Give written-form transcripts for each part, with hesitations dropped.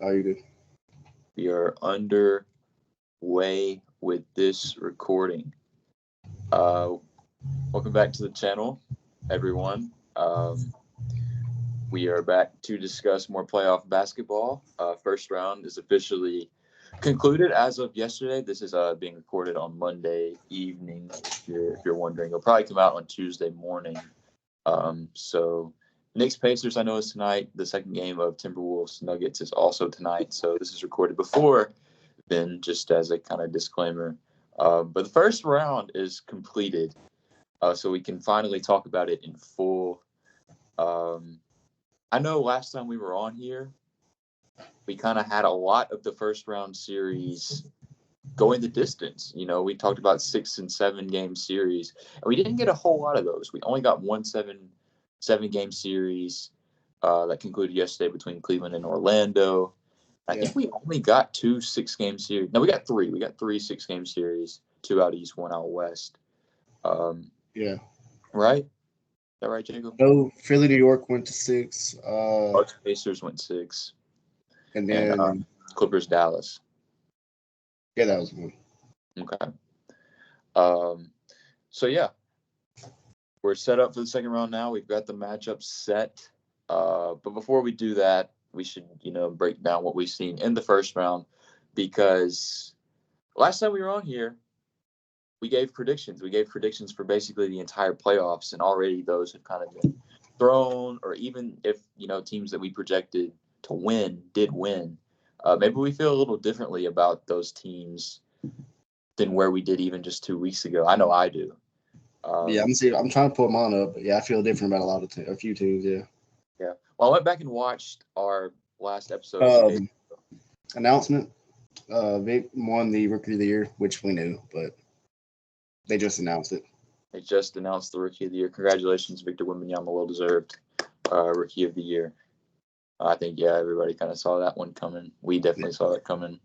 How you do? We are underway with this recording. Uh, Welcome back to the channel, everyone. We are back to discuss more playoff basketball. First round is officially concluded as of yesterday. This is being recorded on Monday evening. If you're wondering, it'll probably come out on Tuesday morning. So Knicks Pacers, I know, is tonight. The second game of Timberwolves Nuggets is also tonight. So this is recorded before then, just as a kind of disclaimer. But the first round is completed, so we can finally talk about it in full. I know last time we were on here, we kind of had a lot of the first round series going the distance. You know, we talked about 6 and 7 game series, and we didn't get a whole lot of those. We only got one seven game series that concluded yesterday between Cleveland and Orlando. I think we only got 2 6-game series. No, we got 3. We got 3 6-game series, 2 out east, 1 out west. Yeah. Right? Is that right, Jacob? No, Philly, New York went to 6. Bucks Pacers went 6. And then Clippers Dallas. Yeah, that was one. Okay. So yeah, we're set up for the second round now. We've got the matchup set. But before we do that, we should, break down what we've seen in the first round, because last time we were on here, we gave predictions. We gave predictions for basically the entire playoffs, and already those have kind of been thrown, or even if, teams that we projected to win did win. Maybe we feel a little differently about those teams than where we did even just 2 weeks ago. I know I do. I'm trying to pull mine up, but a feel different about a few teams. Yeah. Yeah. Well, I went back and watched our last episode. Announcement. Vic won the Rookie of the Year, which we knew, but they just announced it. They just announced the Rookie of the Year. Congratulations, Victor Wembanyama, well-deserved Rookie of the Year. I think, everybody kind of saw that one coming. We definitely saw that coming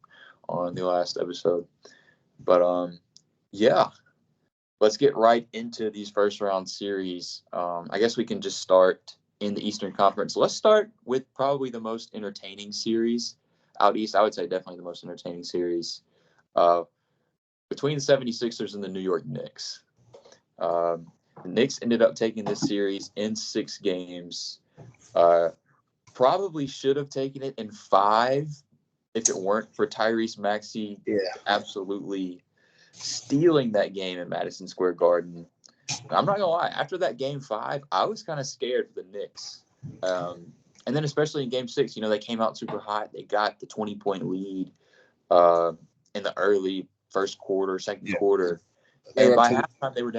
on the last episode. But, let's get right into these first-round series. I guess we can just start in the Eastern Conference. Let's start with probably the most entertaining series out east. I would say definitely the most entertaining series between the 76ers and the New York Knicks. The Knicks ended up taking this series in 6 games. Probably should have taken it in 5 if it weren't for Tyrese Maxey absolutely stealing that game in Madison Square Garden. I'm not gonna lie, after that game 5, I was kind of scared for the Knicks. And then especially in game 6, they came out super hot. They got the 20-point lead in the early first quarter, second quarter. And by halftime, they were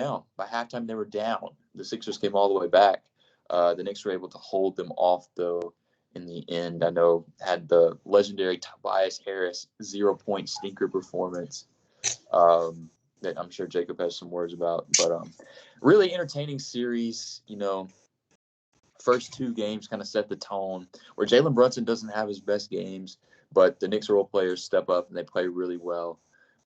down. The Sixers came all the way back. The Knicks were able to hold them off, though, in the end. I know had the legendary Tobias Harris 0-point stinker performance that I'm sure Jacob has some words about. But really entertaining series. First 2 games kind of set the tone, where Jalen Brunson doesn't have his best games, but the Knicks role players step up and they play really well.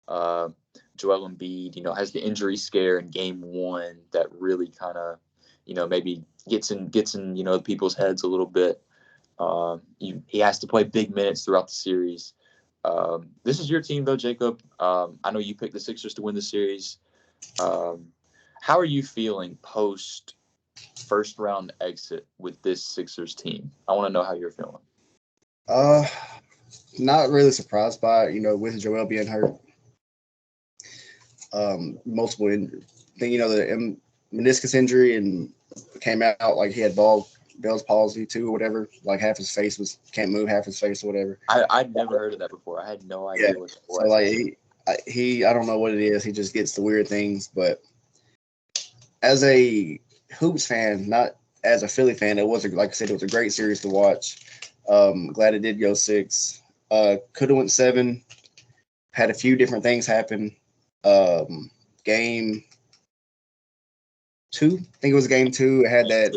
Joel Embiid, has the injury scare in game 1 that really kind of, maybe gets in, people's heads a little bit. He has to play big minutes throughout the series. This is your team, though, Jacob. I know you picked the Sixers to win the series. How are you feeling post first round exit with this Sixers team? I want to know how you're feeling. Not really surprised by it, with Joel being hurt. Multiple injuries. Then the meniscus injury, and came out like he had Bell's palsy too, or whatever. Like half his face can't move, half his face or whatever. I'd never heard of that before. I had no idea what it was. So like I don't know what it is. He just gets the weird things. But as a hoops fan, not as a Philly fan, like I said, it was a great series to watch. Glad it did go 6. Could have went 7. Had a few different things happen. Game 2, I think it was game 2. It had that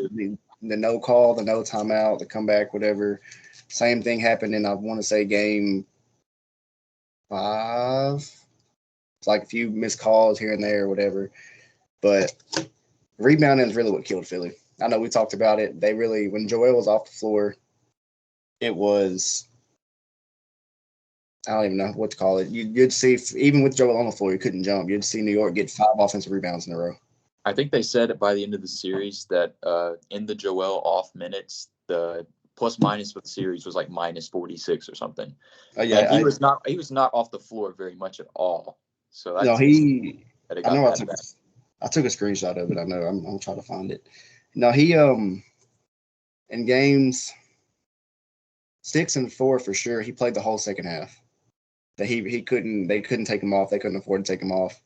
the no call, the no timeout, the comeback, whatever. Same thing happened in, I want to say, game 5. It's like a few missed calls here and there, whatever. But rebounding is really what killed Philly. I know we talked about it. They really, when Joel was off the floor, it was I don't even know what to call it. You'd see even with Joel on the floor, he couldn't jump. You'd see New York get 5 offensive rebounds in a row. I think they said by the end of the series that in the Joel off minutes, the plus minus for the series was like minus 46 or something. Yeah, and he was not off the floor very much at all. So that's no, he. that it I got know that bad. I took a screenshot of it. I know. I'm trying to find it. No, he in games 6 and 4 for sure. He played the whole second half. That he couldn't. They couldn't take him off. They couldn't afford to take him off.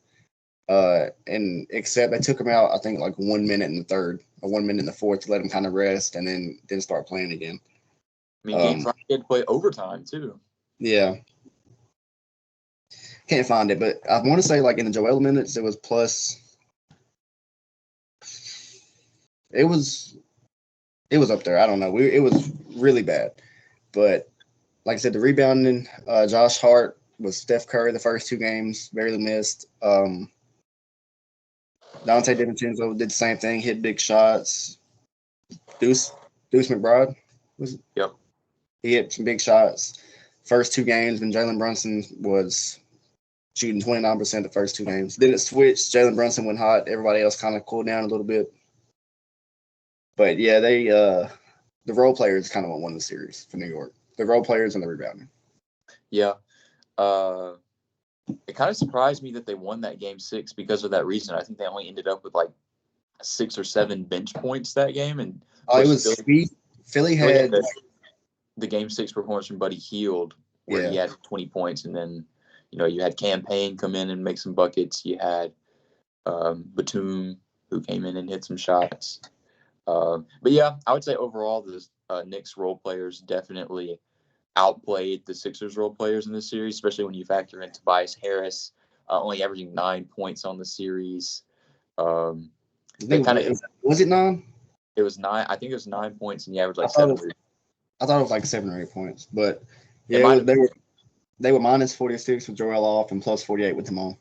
And except they took him out. I think like 1 minute in the third or 1 minute in the fourth to let him kind of rest and then start playing again. I mean, game 5 he had to play overtime too. Yeah. Can't find it, but I want to say like in the Joel minutes it was plus. It was up there. I don't know. It was really bad, but like I said, the rebounding. Josh Hart was Steph Curry the first 2 games, barely missed. Dante DiVincenzo did the same thing, hit big shots. Deuce McBride was. Yep. He hit some big shots. First 2 games, and Jalen Brunson was shooting 29% the first 2 games. Then it switched. Jalen Brunson went hot. Everybody else kind of cooled down a little bit. But yeah, they the role players kind of won the series for New York. The role players and the rebounding. Yeah. It kind of surprised me that they won that game 6 because of that reason. I think they only ended up with like 6 or 7 bench points that game, and it was Philly had the game 6 performance from Buddy Hield where he had 20 points, and then you had Cam Payne come in and make some buckets. You had Batum who came in and hit some shots. But yeah, I would say overall the Knicks role players definitely outplayed the Sixers role players in this series, especially when you factor in Tobias Harris only averaging 9 points on the series. Was it 9? It was 9. I think it was 9 points, and he averaged like 7. I thought it was like 7 or 8 points, but yeah, they were minus 46 with Joel off and plus 48 with him on.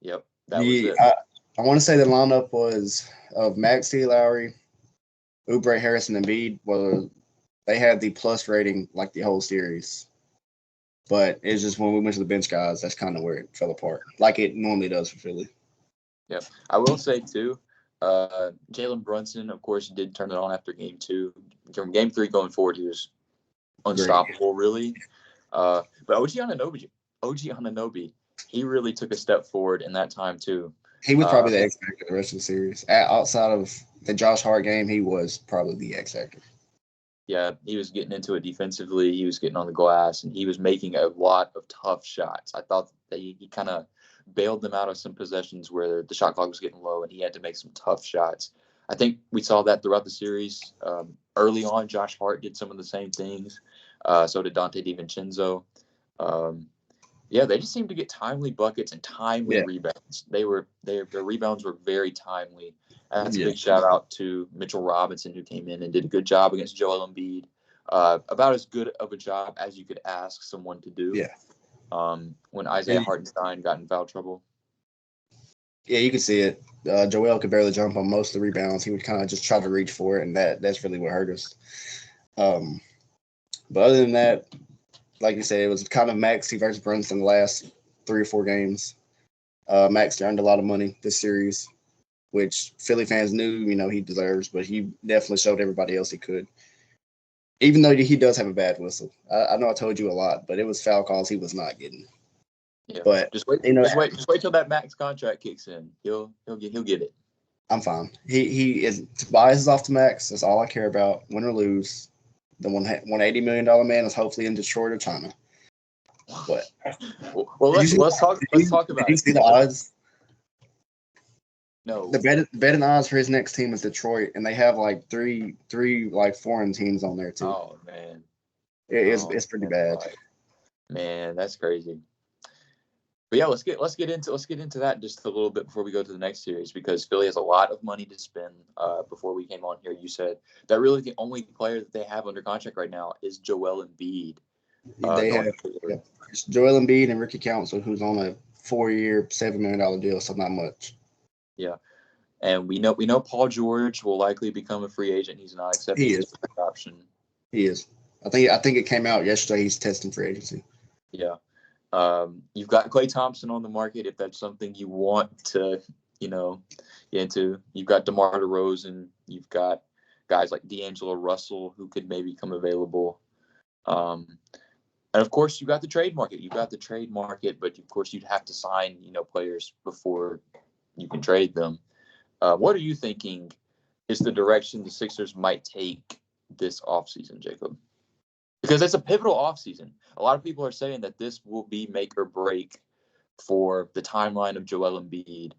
Yep, that was it. I want to say the lineup was of Maxey, Lowry, Oubre, Harrison, and Embiid. Well, they had the plus rating like the whole series, but it's just when we went to the bench guys, that's kind of where it fell apart, like it normally does for Philly. Yep, I will say too. Jalen Brunson, of course, did turn it on after game 2. From game 3 going forward, he was unstoppable, really. But OG Anunoby, he really took a step forward in that time too. He was probably the X factor the rest of the series. Outside of the Josh Hart game, he was probably the X factor. Yeah, he was getting into it defensively. He was getting on the glass, and he was making a lot of tough shots. I thought that he kind of bailed them out of some possessions where the shot clock was getting low, and he had to make some tough shots. I think we saw that throughout the series. Early on, Josh Hart did some of the same things. So did Dante DiVincenzo. Yeah, they just seemed to get timely buckets and timely rebounds. Their rebounds were very timely. And that's a big shout out to Mitchell Robinson, who came in and did a good job against Joel Embiid. About as good of a job as you could ask someone to do. Yeah. When Isaiah Hartenstein got in foul trouble. Yeah, you could see it. Joel could barely jump on most of the rebounds. He would kind of just try to reach for it, and that's really what hurt us. But other than that, like you said, it was kind of Maxey versus Brunson the last 3 or 4 games. Maxey earned a lot of money this series, which Philly fans knew, he deserves, but he definitely showed everybody else he could. Even though he does have a bad whistle. I know I told you a lot, but it was foul calls he was not getting. Yeah, but just wait till that max contract kicks in. He'll get it. I'm fine. He is Tobias is off to max. That's all I care about. Win or lose. The $180 million man is hopefully in Detroit or China. But let's talk about it. Did you see the odds? No. The betting odds for his next team is Detroit, and they have like three like foreign teams on there too. Oh man, it's pretty bad. Man, that's crazy. But yeah, let's get into that just a little bit before we go to the next series, because Philly has a lot of money to spend. Before we came on here, you said that really the only player that they have under contract right now is Joel Embiid. They have Joel Embiid and Ricky Council, who's on a 4-year, $7 million deal, so not much. Yeah, and we know Paul George will likely become a free agent. He's not accepting his option. He is. I think it came out yesterday. He's testing free agency. Yeah. You've got Klay Thompson on the market if that's something you want to, get into. You've got DeMar DeRozan. You've got guys like D'Angelo Russell who could maybe come available. And of course, you got the trade market. You got the trade market, but of course, you'd have to sign, players before you can trade them. What are you thinking is the direction the Sixers might take this offseason, Jacob? Because it's a pivotal offseason. A lot of people are saying that this will be make or break for the timeline of Joel Embiid,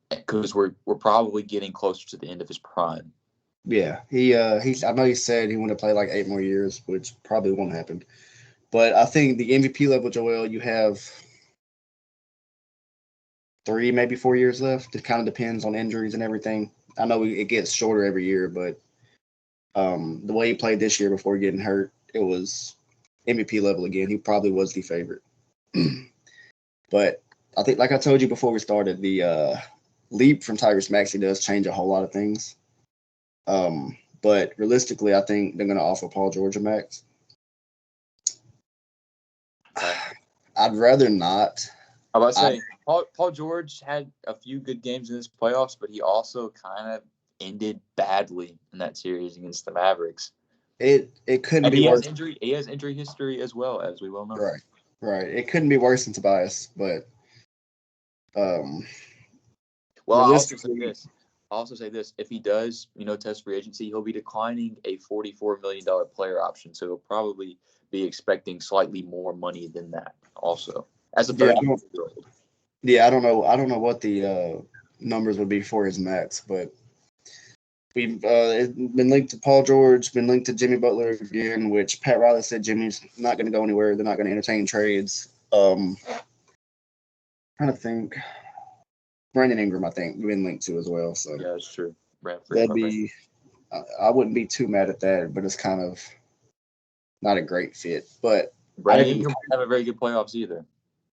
because we're probably getting closer to the end of his prime. Yeah, I know he said he wanted to play like 8 more years, which probably won't happen. But I think the MVP level, Joel, you have 3, maybe 4 years left. It kind of depends on injuries and everything. I know it gets shorter every year, but the way he played this year before getting hurt, it was MVP level again. He probably was the favorite. But I think, like I told you before we started, the leap from Tyrese Maxey does change a whole lot of things. But realistically, I think they're going to offer Paul George a max. I'd rather not. I was about to say, Paul George had a few good games in this playoffs, but he also kind of ended badly in that series against the Mavericks. It couldn't be worse. He has injury history as well, as we well know. Right. It couldn't be worse than Tobias, but well, I'll also say this: if he does, test free agency, he'll be declining a $44 million player option, so he'll probably be expecting slightly more money than that. Also, as a 30-year-old. Yeah, I don't know what the numbers would be for his max, but we've been linked to Paul George, been linked to Jimmy Butler again, which Pat Riley said Jimmy's not going to go anywhere. They're not going to entertain trades. Trying to think. Brandon Ingram, I think, we've been linked to as well. So yeah, that's true. That'd be. I wouldn't be too mad at that, but it's kind of not a great fit. But Brandon Ingram didn't have a very good playoffs either.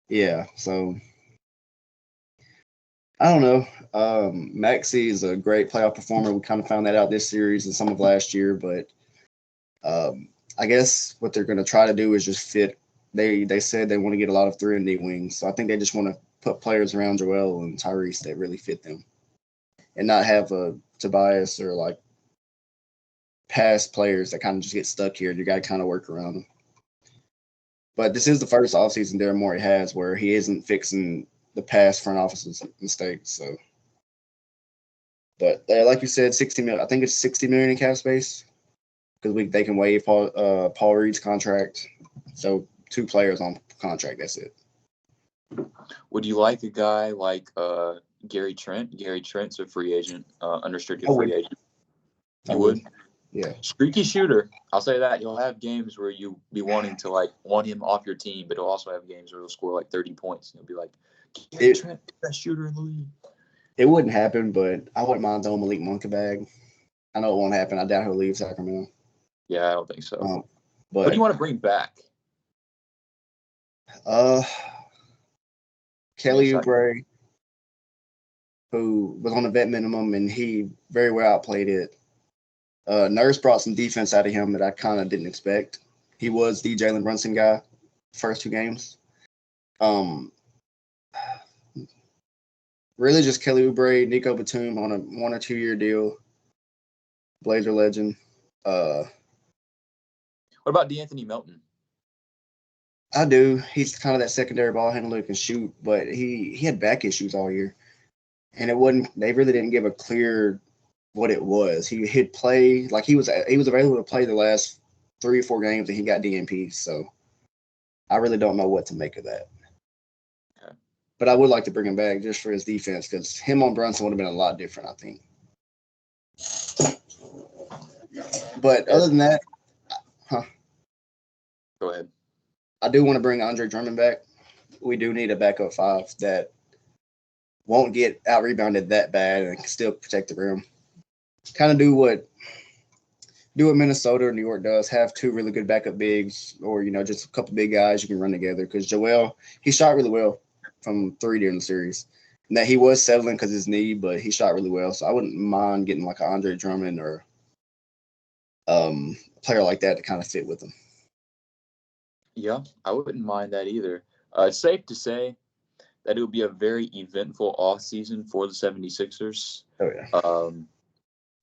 Yeah, so I don't know. Maxey is a great playoff performer. We kind of found that out this series and some of last year, but I guess what they're going to try to do is just fit. They said they want to get a lot of 3-and-D wings, so I think they just want to put players around Joel and Tyrese that really fit them, and not have a Tobias or like past players that kind of just get stuck here. You got to kind of work around them. But this is the first offseason Daryl Morey has where he isn't fixing the past front office's mistakes. So, but like you said, $60 million. I think it's $60 million in cap space because they can waive Paul Reed's contract. So 2 players on contract. That's it. Would you like a guy like Gary Trent? Gary Trent's a free agent, unrestricted free agent. You would? Yeah. Streaky shooter. I'll say that. He'll have games where you'll be wanting to want him off your team, but he'll also have games where he'll score 30 points. He'll be like, Gary Trent, best shooter in the league. It wouldn't happen, but I wouldn't mind throwing Malik Monk a bag. I know it won't happen. I doubt he'll leave Sacramento. Yeah, I don't think so. But what do you want to bring back? Kelly Oubre, who was on the vet minimum, and he very well outplayed it. Nurse brought some defense out of him that I kind of didn't expect. He was the Jalen Brunson guy first 2 games. Really just Kelly Oubre, Nico Batum on a 1 or 2 year deal. Blazer legend. What about DeAnthony Melton? I do. He's kind of that secondary ball handler who can shoot, but he had back issues all year. And they really didn't give a clear what it was. He'd play he was available to play the last 3 or 4 games and he got DNP. So I really don't know what to make of that. Okay. But I would like to bring him back just for his defense because him on Brunson would have been a lot different, I think. But other than that, Go ahead. I do want to bring Andre Drummond back. We do need a backup 5 that won't get out-rebounded that bad and can still protect the rim. Kind of do what Minnesota or New York does, have 2 really good backup bigs or, just a couple big guys you can run together because Joel, he shot really well from 3 during the series. And that he was settling because of his knee, but he shot really well. So I wouldn't mind getting like an Andre Drummond or a player like that to kind of fit with him. Yeah, I wouldn't mind that either. It's safe to say that it will be a very eventful off season for the 76ers. Oh yeah.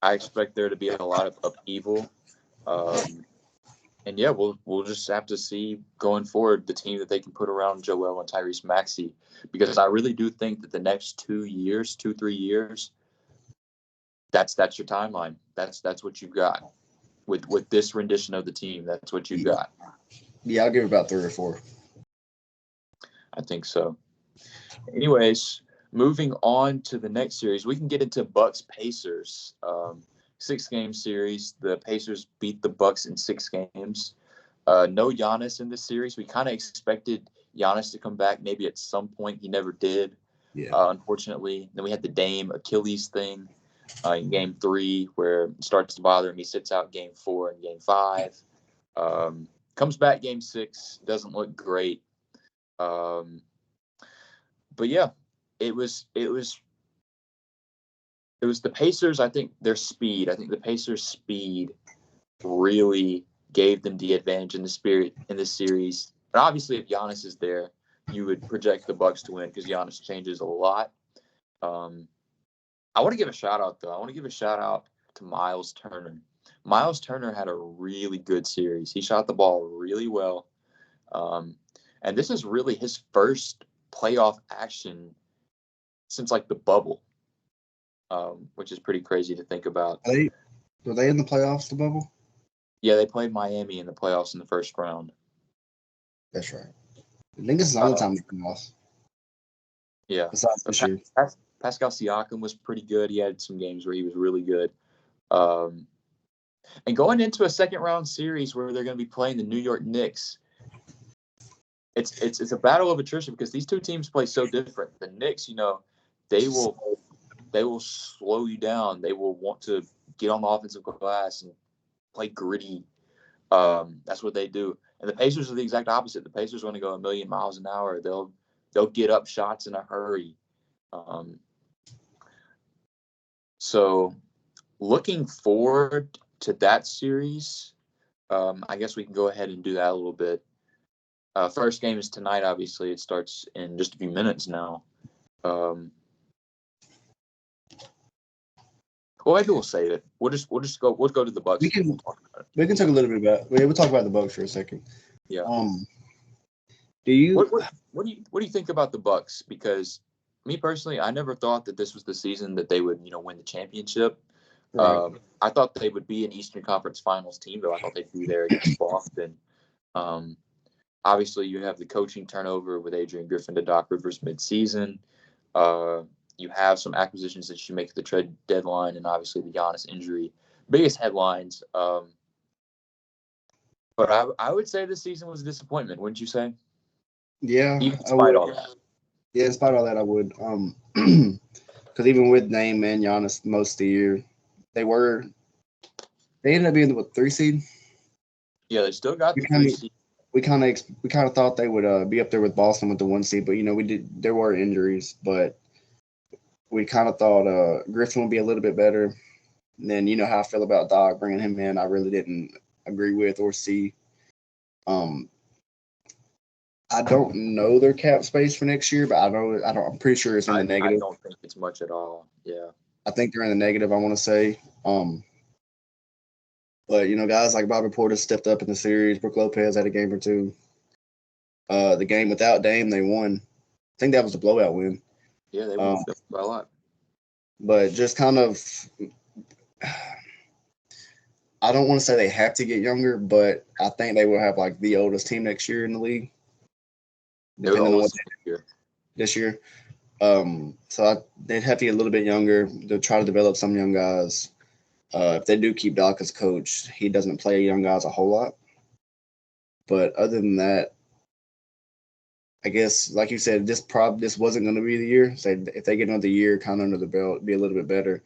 I expect there to be a lot of upheaval. Um, and yeah, we'll just have to see going forward the team that they can put around Joel and Tyrese Maxey, because I really do think that the next 3 years, that's your timeline. That's what you've got with this rendition of the team. That's what you've got. Yeah, I'll give it about 3 or 4. I think so. Anyways, moving on to the next series, we can get into Bucks Pacers. 6-game series. The Pacers beat the Bucks in 6 games. No Giannis in this series. We kind of expected Giannis to come back maybe at some point. He never did, Yeah. Unfortunately. Then we had the Dame Achilles thing in Game 3 where it starts to bother him. He sits out Game 4 and Game 5. Comes back Game 6. Doesn't look great. But yeah, it was the Pacers. I think their speed. I think the Pacers' speed really gave them the advantage in this series. And obviously, if Giannis is there, you would project the Bucks to win because Giannis changes a lot. I want to give a shout out though. I want to give a shout out to Miles Turner. Miles Turner had a really good series. He shot the ball really well, and this is really his first playoff action since like the bubble, which is pretty crazy to think about. Were they in the playoffs, the bubble? Yeah, they played Miami in the playoffs in the first round. That's right. I think this is the only time they lost. Yeah. Besides this year. Pascal Siakam was pretty good. He had some games where he was really good. And going into a second round series where they're going to be playing the New York Knicks, it's a battle of attrition because these two teams play so different. The Knicks, they will slow you down. They will want to get on the offensive glass and play gritty. That's what they do. And the Pacers are the exact opposite. The Pacers want to go a million miles an hour. They'll get up shots in a hurry. So looking forward to that series, I guess we can go ahead and do that a little bit. First game is tonight. Obviously, it starts in just a few minutes now. Well, maybe we'll save it. We'll go to the Bucks. We can talk a little bit about. We'll talk about the Bucks for a second. Yeah. Do you? What do you think about the Bucks? Because me personally, I never thought that this was the season that they would win the championship. Right. I thought they would be an Eastern Conference Finals team, though. I thought they'd be there against Boston. Obviously, you have the coaching turnover with Adrian Griffin to Doc Rivers midseason. You have some acquisitions that you make at the trade deadline, and obviously the Giannis injury. Biggest headlines. But I would say this season was a disappointment, wouldn't you say? Yeah. Even despite all that. Yeah, despite all that, I would. Because even with Dame and Giannis most of the year, they ended up being the 3 seed. Yeah, they still got the 3 seed. We kind of thought they would be up there with Boston with the 1 seed, but there were injuries, but we kind of thought Griffin would be a little bit better. And then you know how I feel about Doc bringing him in. I really didn't agree with or see. I don't know their cap space for next year, but I'm pretty sure it's in the negative. I don't think it's much at all. Yeah. I think they're in the negative, I want to say. But guys like Bobby Portis stepped up in the series. Brook Lopez had a game or two. The game without Dame, they won. I think that was a blowout win. Yeah, they won by a lot. But just kind of, I don't want to say they have to get younger, but I think they will have like the oldest team next year in the league. Depending on what this year. So they'd have to get a little bit younger. They'll try to develop some young guys. If they do keep Doc as coach, he doesn't play young guys a whole lot. But other than that, I guess, like you said, this wasn't going to be the year. So if they get another year kind of under the belt, it'd be a little bit better.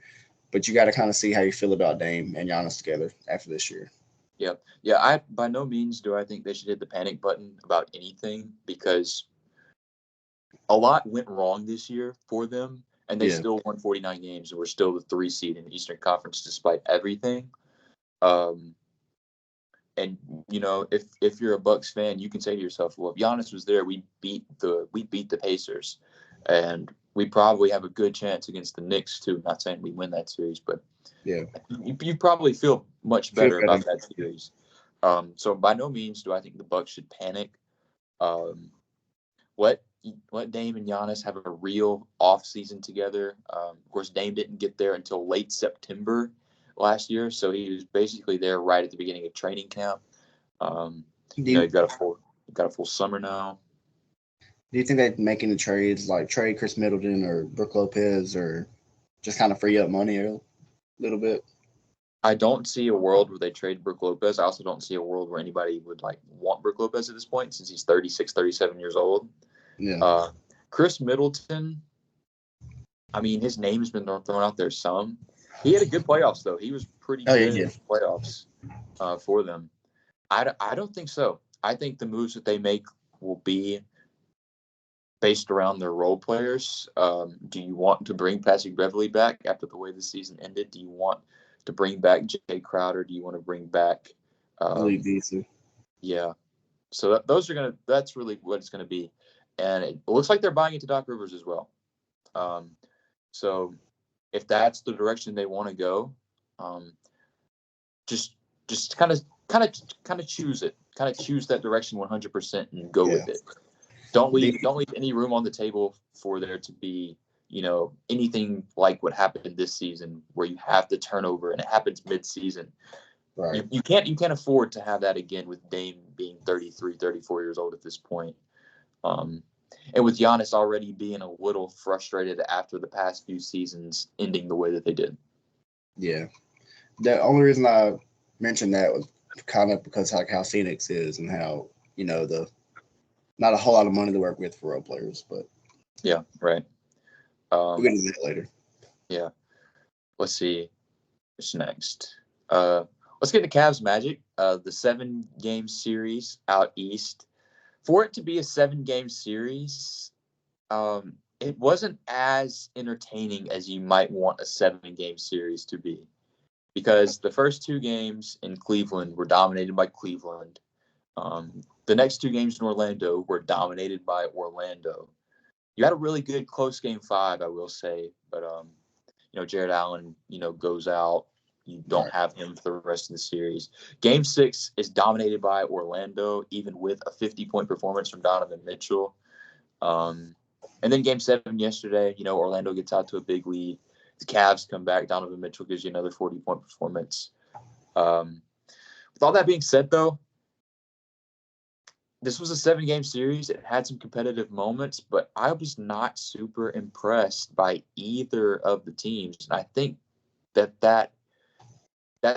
But you got to kind of see how you feel about Dame and Giannis together after this year. Yeah. I by no means do I think they should hit the panic button about anything, because a lot went wrong this year for them, and they still won 49 games and were still the 3 seed in the Eastern Conference despite everything. And if you're a Bucks fan, you can say to yourself, well, if Giannis was there, we beat the Pacers, and we probably have a good chance against the Knicks too. Not saying we win that series, but yeah, you probably feel much better about that series. So by no means do I think the Bucks should panic. Let Dame and Giannis have a real off season together. Of course, Dame didn't get there until late September last year, so he was basically there right at the beginning of training camp. You've got a full summer now. Do you think they'd make any trades, like trade Chris Middleton or Brook Lopez, or just kind of free up money a little bit? I don't see a world where they trade Brook Lopez. I also don't see a world where anybody would want Brook Lopez at this point, since he's 36, 37 years old. Yeah. Chris Middleton, I mean, his name's been thrown out there some. He had a good playoffs, though. He was pretty good in playoffs for them. I don't think so. I think the moves that they make will be based around their role players. Do you want to bring Patrick Beverley back after the way the season ended? Do you want to bring back Jay Crowder? Do you want to bring back Malik Beasley? Yeah. So that's really what it's gonna be. And it looks like they're buying into Doc Rivers as well. So if that's the direction they want to go, just kind of choose it. Kind of choose that direction 100% and go with it. Don't leave any room on the table for there to be, anything like what happened this season where you have the turnover and it happens mid-season. Right. You can't afford to have that again with Dame being 33, 34 years old at this point. And with Giannis already being a little frustrated after the past few seasons ending the way that they did. Yeah. The only reason I mentioned that was kind of because how Phoenix is and how, not a whole lot of money to work with for role players, but yeah, right. We'll get into that later. Yeah. Let's see. What's next? Let's get to Cavs Magic, the 7-game series out east. For it to be a 7-game series, it wasn't as entertaining as you might want a 7-game series to be, because the first 2 games in Cleveland were dominated by Cleveland. The next 2 games in Orlando were dominated by Orlando. You had a really good close game 5, I will say, but Jared Allen, goes out. You don't have him for the rest of the series. Game 6 is dominated by Orlando, even with a 50-point performance from Donovan Mitchell. And then Game 7 yesterday, Orlando gets out to a big lead. The Cavs come back. Donovan Mitchell gives you another 40-point performance. With all that being said, though, this was a 7-game series. It had some competitive moments, but I was not super impressed by either of the teams. And I think that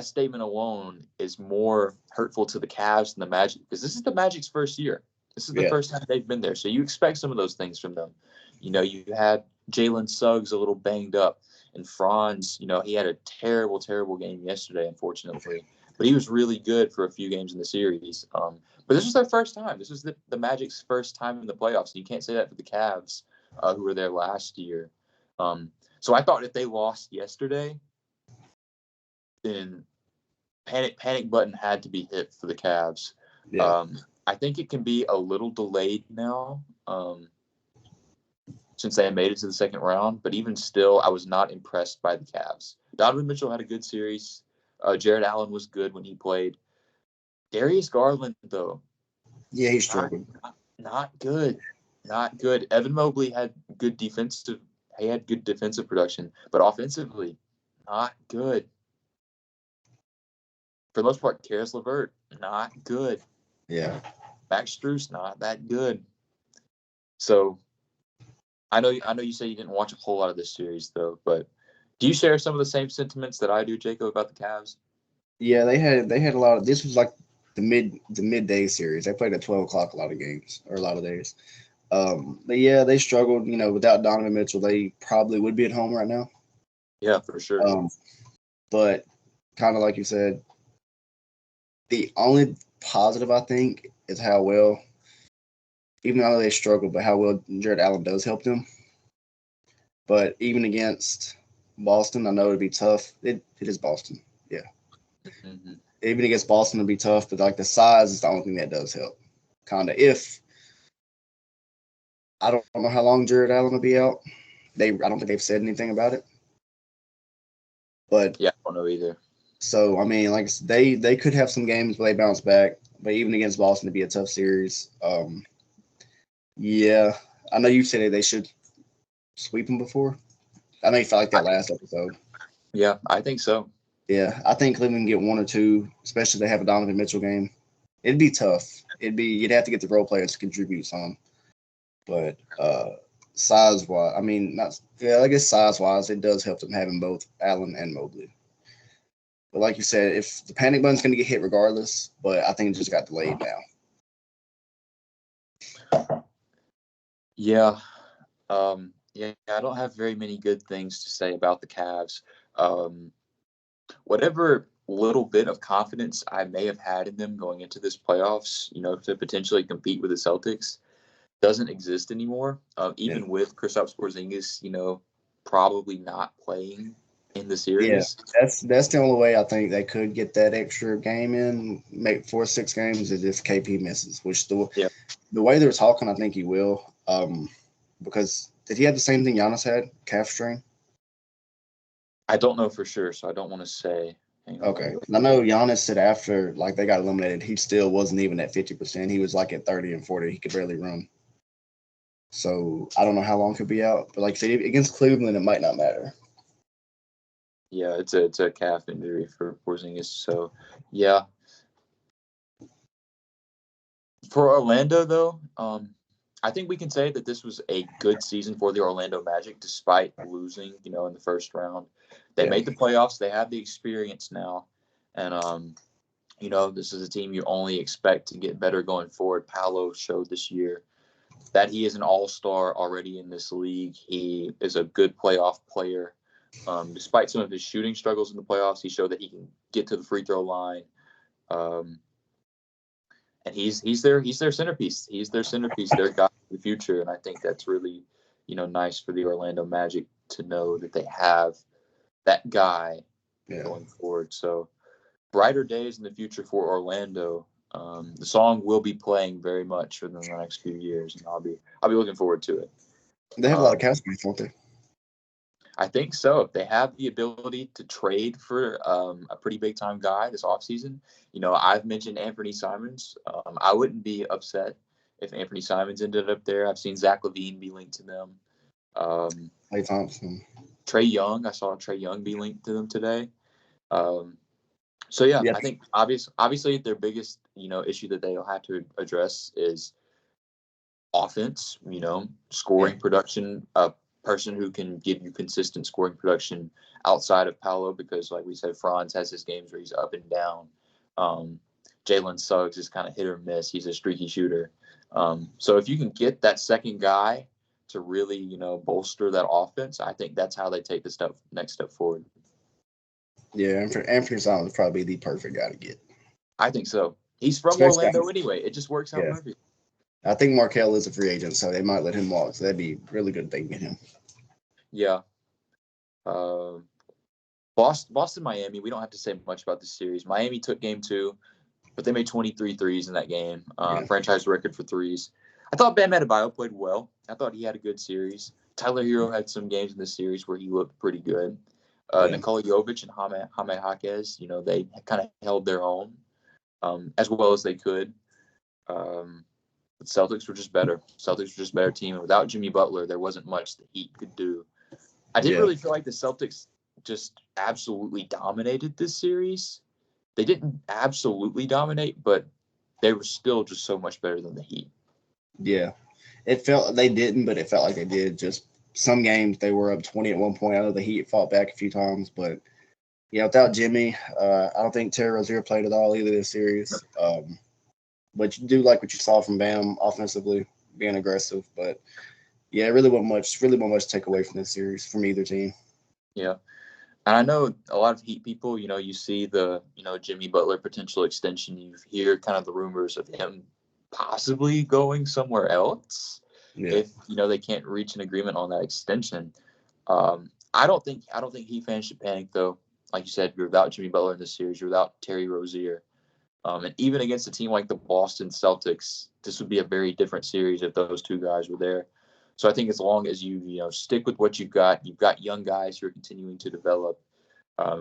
statement alone is more hurtful to the Cavs than the Magic, because this is the Magic's first year. This is the first time they've been there. So you expect some of those things from them. You had Jalen Suggs a little banged up, and Franz, he had a terrible, terrible game yesterday, unfortunately. But he was really good for a few games in the series. But this was their first time. This was the Magic's first time in the playoffs. And you can't say that for the Cavs, who were there last year. So I thought if they lost yesterday, then panic button had to be hit for the Cavs. Yeah. I think it can be a little delayed now, since they had made it to the second round. But even still, I was not impressed by the Cavs. Donovan Mitchell had a good series. Jared Allen was good when he played. Darius Garland, though. Yeah, he struggled. Not good. Not good. Evan Mobley had good defensive production, but offensively, not good. For the most part, Karis LeVert, not good. Yeah. Max Strus, not that good. So I know you say you didn't watch a whole lot of this series, though, but do you share some of the same sentiments that I do, Jacob, about the Cavs? Yeah, they had a lot of. This was like the midday series. They played at 12 o'clock a lot of days. But yeah, they struggled. Without Donovan Mitchell, they probably would be at home right now. Yeah, for sure. But kind of like you said, the only positive I think is how well, even though they struggled, but how well Jared Allen does help them. But even against Boston, I know it'd be tough. It is Boston. Yeah. Mm-hmm. even against Boston, it'll be tough. But like the size is the only thing that does help. Kind of. If I don't know how long Jared Allen will be out. I don't think they've said anything about it. But yeah, I don't know either. So I mean, like they could have some games where they bounce back, but even against Boston, it'd be a tough series. Yeah, I know you said they should sweep them before. I know you felt like that last episode. Yeah, I think so. Yeah, I think Cleveland can get one or two, especially if they have a Donovan Mitchell game. It'd be tough. You'd have to get the role players to contribute some. But size wise, I mean, I guess size wise, it does help them having both Allen and Mobley. But like you said, if the panic button's going to get hit regardless, but I think it just got delayed now. Yeah. Yeah, I don't have very many good things to say about the Cavs. Whatever little bit of confidence I may have had in them going into this playoffs, to potentially compete with the Celtics, doesn't exist anymore. Even with Kristaps Porzingis, probably not playing in the series. Yeah, that's the only way I think they could get that extra game in, make 4 or 6 games, is if KP misses. Which the way they're talking, I think he will. Because did he have the same thing Giannis had, calf strain? I don't know for sure, so I don't want to say. Okay, I know Giannis said after they got eliminated, he still wasn't even at 50%. He was like at 30 and 40. He could barely run. So I don't know how long he'll be out, but like I said, against Cleveland, it might not matter. Yeah, it's a calf injury for Porzingis. So, yeah. For Orlando, though, I think we can say that this was a good season for the Orlando Magic, despite losing, in the first round. They made the playoffs. They have the experience now, and this is a team you only expect to get better going forward. Paolo showed this year that he is an all-star already in this league. He is a good playoff player. Despite some of his shooting struggles in the playoffs, he showed that he can get to the free throw line. And he's their centerpiece. He's their centerpiece, their guy for the future. And I think that's really, nice for the Orlando Magic to know that they have that guy going forward. So brighter days in the future for Orlando. The song will be playing very much within the next few years, and I'll be looking forward to it. They have a lot of cap space, don't they? I think so. If they have the ability to trade for a pretty big time guy this offseason, I've mentioned Anthony Simons. I wouldn't be upset if Anthony Simons ended up there. I've seen Zach LaVine be linked to them. Klay Thompson. Trae Young. I saw Trae Young be linked to them today. So, yeah, I think obviously their biggest, issue that they'll have to address is offense, scoring production, person who can give you consistent scoring production outside of Paolo, because like we said, Franz has his games where he's up and down. Jalen Suggs is kind of hit or miss. He's a streaky shooter. So if you can get that second guy to really, bolster that offense, I think that's how they take the next step forward. Yeah, Anthony Simons would probably be the perfect guy to get. I think so. He's from Orlando anyway. It just works out perfect. I think Markelle is a free agent, so they might let him walk. So that'd be a really good thing to get him. Yeah. Boston, Miami, we don't have to say much about this series. Miami took game 2, but they made 23 threes in that game. Franchise record for threes. I thought Bam Adebayo played well. I thought he had a good series. Tyler Hero had some games in this series where he looked pretty good. Nikola Jovic and Jaime Jaquez, they kind of held their own as well as they could. The Celtics were just better. Celtics were just a better team. And without Jimmy Butler, there wasn't much the Heat could do. I didn't really feel like the Celtics just absolutely dominated this series. They didn't absolutely dominate, but they were still just so much better than the Heat. Yeah. It felt they didn't, but it felt like they did. Just some games they were up 20 at one point. I know the Heat fought back a few times, but without Jimmy, I don't think Terry Rozier played at all either this series. But you do like what you saw from Bam offensively, being aggressive. But yeah, it really wasn't much to take away from this series from either team. Yeah. And I know a lot of Heat people, you see the, Jimmy Butler potential extension. You hear kind of the rumors of him possibly going somewhere else if, they can't reach an agreement on that extension. I don't think Heat fans should panic, though. like you said, you're without Jimmy Butler in this series. You're without Terry Rozier. And even against a team like the Boston Celtics, this would be a very different series if those two guys were there. So I think as long as you stick with what you've got young guys who are continuing to develop.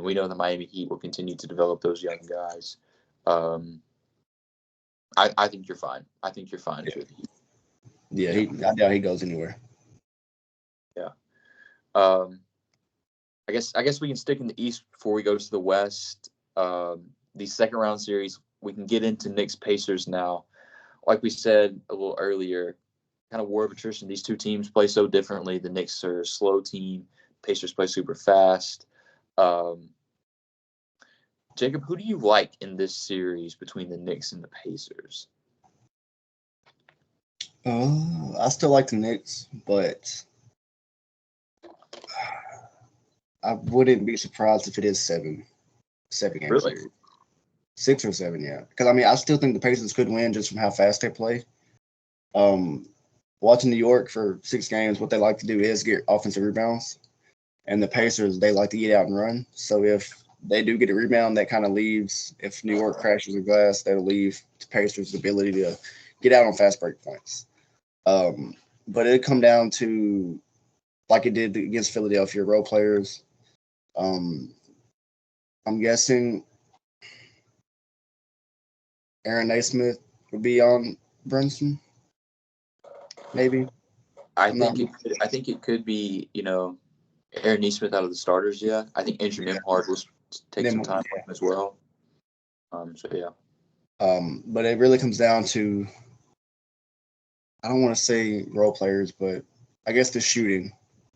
We know the Miami Heat will continue to develop those young guys. I think you're fine. I think you're fine. Yeah, I doubt he goes anywhere. Yeah. I guess we can stick in the East before we go to the West. The second round series, we can get into Knicks Pacers now. Like we said a little earlier, kind of war of attrition. These two teams play so differently. The Knicks are a slow team. Pacers play super fast. Jacob, who do you like in this series between the Knicks and the Pacers? I still like the Knicks, but I wouldn't be surprised if it is seven games. Really? 6 or 7, yeah. Because I still think the Pacers could win just from how fast they play. Watching New York for 6 games, what they like to do is get offensive rebounds, and the Pacers, they like to get out and run. So if they do get a rebound, that kind of leaves. If New York crashes the glass, that'll leave the Pacers the ability to get out on fast break points. But it'd come down to, like it did against Philadelphia, role players. I'm guessing Aaron Naismith would be on Brunson, maybe. I think it could be, Aaron Naismith out of the starters. Yeah, I think Andrew Nembhard will take some time with him as well. But it really comes down to, I don't want to say role players, but I guess the shooting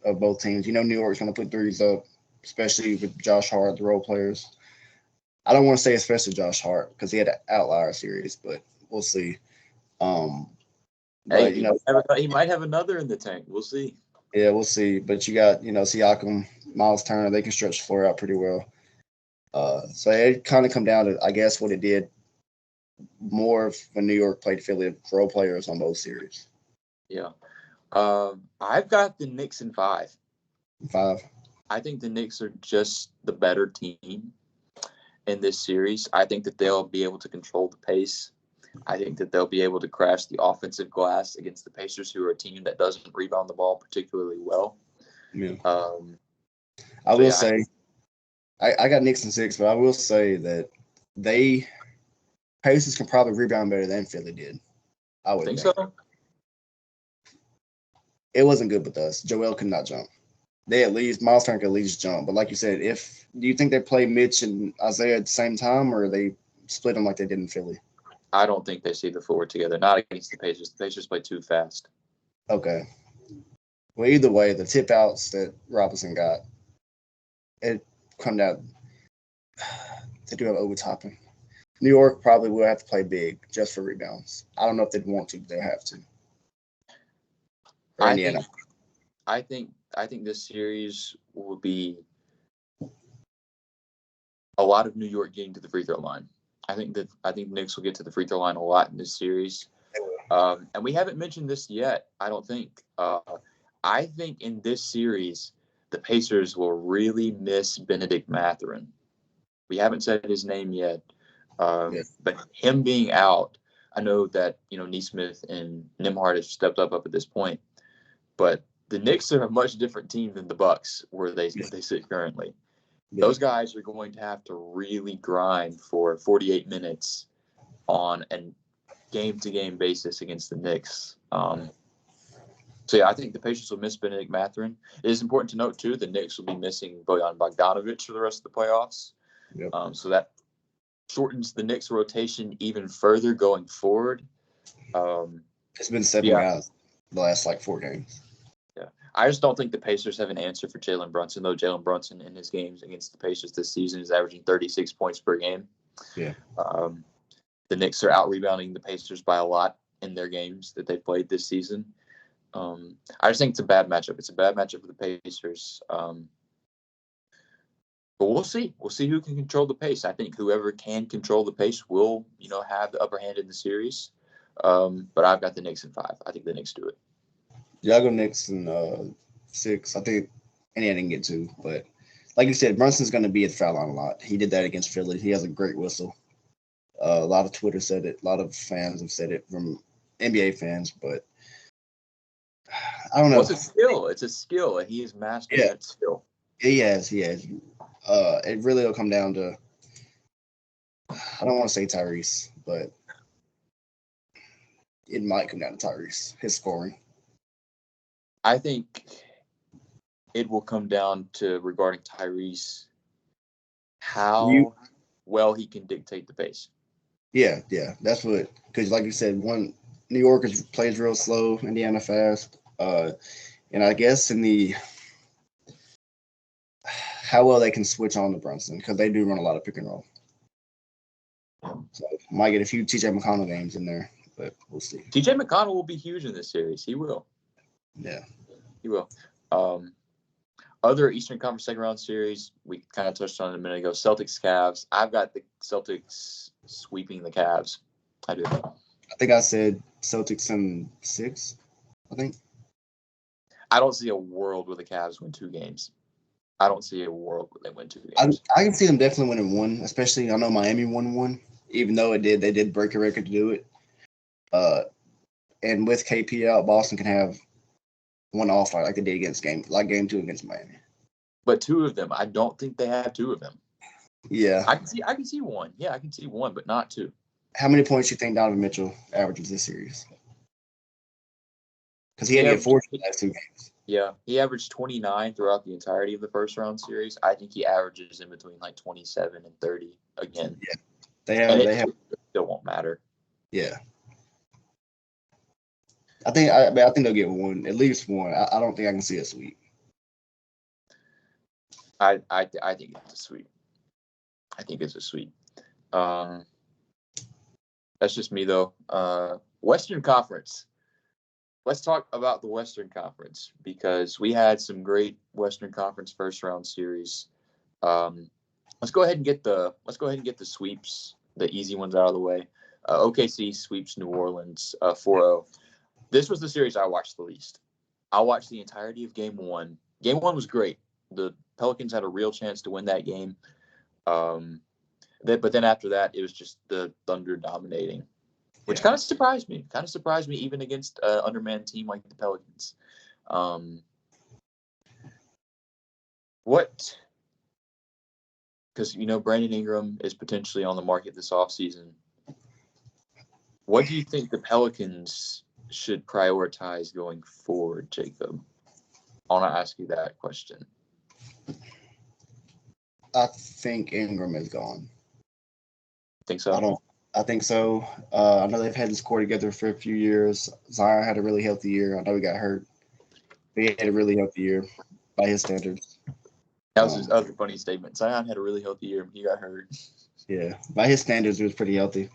of both teams. New York's going to put threes up, especially with Josh Hart, the role players. I don't want to say especially Josh Hart because he had an outlier series, but we'll see. But, he might have another in the tank. We'll see. Yeah, we'll see. But you got, Siakam, Miles Turner, they can stretch the floor out pretty well. So it kind of come down to, I guess, what it did more when New York played Philly, role players on both series. Yeah. I've got the Knicks in 5. 5. I think the Knicks are just the better team in this series. I think that they'll be able to control the pace. I think that they'll be able to crash the offensive glass against the Pacers, who are a team that doesn't rebound the ball particularly well. Yeah. I will say, I got Knicks in 6, but I will say that Pacers can probably rebound better than Philly did. I would think so. It wasn't good with us. Joel could not jump. Miles Turner could at least jump. But like you said, do you think they play Mitch and Isaiah at the same time, or they split them like they did in Philly? I don't think they see the floor together. Not against the Pacers. The Pacers play too fast. Okay. Well, either way, the tip outs that Robinson got, it come down. They do have overtopping. New York probably will have to play big just for rebounds. I don't know if they'd want to, but they'll have to. I think this series will be a lot of New York getting to the free throw line. I think the Knicks will get to the free throw line a lot in this series. And we haven't mentioned this yet, I don't think. I think in this series, the Pacers will really miss Bennedict Mathurin. We haven't said his name yet. But him being out, I know that, Naismith and Nembhard have stepped up at this point. But the Knicks are a much different team than the Bucks, where they sit currently. Yeah. Those guys are going to have to really grind for 48 minutes on a game-to-game basis against the Knicks. I think the Pacers will miss Bennedict Mathurin. It is important to note, too, the Knicks will be missing Bojan Bogdanovic for the rest of the playoffs. Yep. So that shortens the Knicks' rotation even further going forward. It's been 7 guys the last, 4 games. Yeah. I just don't think the Pacers have an answer for Jalen Brunson, though. Jalen Brunson in his games against the Pacers this season is averaging 36 points per game. Yeah. The Knicks are out-rebounding the Pacers by a lot in their games that they've played this season. I just think it's a bad matchup. It's a bad matchup for the Pacers. But we'll see. We'll see who can control the pace. I think whoever can control the pace will, have the upper hand in the series. But I've got the Knicks in 5. I think the Knicks do it. Yeah, I go Knicks in 6. I think Indiana didn't get 2, but like you said, Brunson's going to be at the foul line a lot. He did that against Philly. He has a great whistle. A lot of Twitter said it. A lot of fans have said it from NBA fans, but I don't know. Well, it's a skill. It's a skill, and he has mastered that skill. He has. It really will come down to, I don't want to say Tyrese, but it might come down to Tyrese, his scoring. I think it will come down to, regarding Tyrese, how well he can dictate the pace. Yeah. That's what, because like you said, New York plays real slow, Indiana fast. And I guess in the how well they can switch on to Brunson, because they do run a lot of pick and roll. So might get a few TJ McConnell games in there, but we'll see. TJ McConnell will be huge in this series. He will. Yeah. He will. Other Eastern Conference second round series, we kind of touched on it a minute ago. Celtics, Cavs. I've got the Celtics sweeping the Cavs. I do. I think I said Celtics in 6, I think. I don't see a world where the Cavs win 2 games. I don't see a world where they win 2 games. I can see them definitely winning 1, especially I know Miami won 1, even though they did break a record to do it. And with KP out, Boston can have one off like they did game 2 against Miami. But 2 of them, I don't think they have 2 of them. Yeah. I can see 1. Yeah, I can see 1, but not 2. How many points do you think Donovan Mitchell averages this series? Because he had to get 40 in the last 2 games. Yeah, he averaged 29 throughout the entirety of the first round series. I think he averages in between like 27 and 30 again. Yeah, they have. It still won't matter. Yeah, I think they'll get 1, at least 1. I don't think I can see a sweep. I think it's a sweep. I think it's a sweep. That's just me though. Western Conference. Let's talk about the Western Conference, because we had some great Western Conference first round series. Let's go ahead and get the sweeps, the easy ones out of the way. OKC sweeps New Orleans 4-0. This was the series I watched the least. I watched the entirety of Game 1. Game 1 was great. The Pelicans had a real chance to win that game. But then after that, it was just the Thunder dominating, which kind of surprised me. Even against an undermanned team like the Pelicans. Because, Brandon Ingram is potentially on the market this offseason. What do you think the Pelicans should prioritize going forward, Jacob? I want to ask you that question. I think Ingram is gone. Think so? I think so. I know they've had this core together for a few years. Zion had a really healthy year. I know he got hurt. But he had a really healthy year by his standards. That was his other funny statement. Zion had a really healthy year. He got hurt. Yeah, by his standards, it was pretty healthy.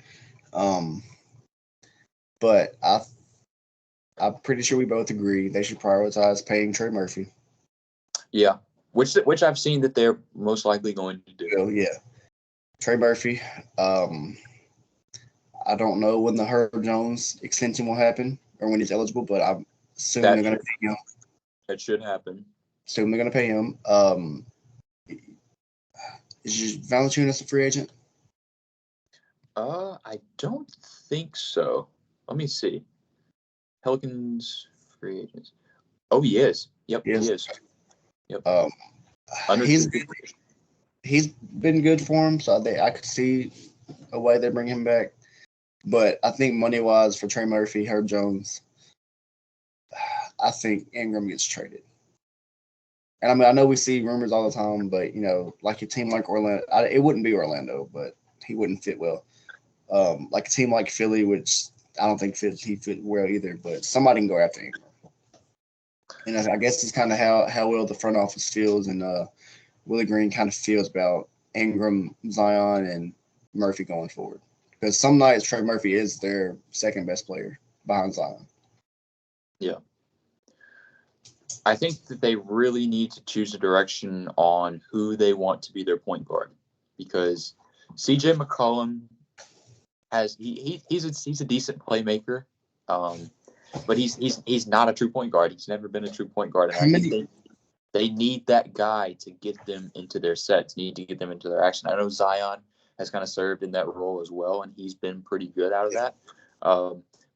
But I'm pretty sure we both agree they should prioritize paying Trey Murphy. Yeah, which I've seen that they're most likely going to do. Oh, yeah. Trey Murphy. I don't know when the Herb Jones extension will happen or when he's eligible, but I'm assuming they're going to pay him. That should happen. Assume they're going to pay him. Is Valanciunas a free agent? I don't think so. Let me see. Pelicans free agents. Oh, he is. Yep, he is. Yep. He's been good for him, so I could see a way they bring him back. But I think money-wise for Trey Murphy, Herb Jones, I think Ingram gets traded. And I mean, I know we see rumors all the time, but like a team like Orlando, it wouldn't be Orlando, but he wouldn't fit well. Like a team like Philly, which I don't think he fit well either, but somebody can go after Ingram. And I guess it's kind of how well the front office feels, and Willie Green kind of feels about Ingram, Zion, and Murphy going forward. Because some nights Trey Murphy is their second best player behind Zion. Yeah. I think that they really need to choose a direction on who they want to be their point guard, because CJ McCollum he's a decent playmaker, but he's not a true point guard. He's never been a true point guard. And I think they need that guy to get them into their sets, need to get them into their action. I know Zion has kind of served in that role as well, and he's been pretty good out of that.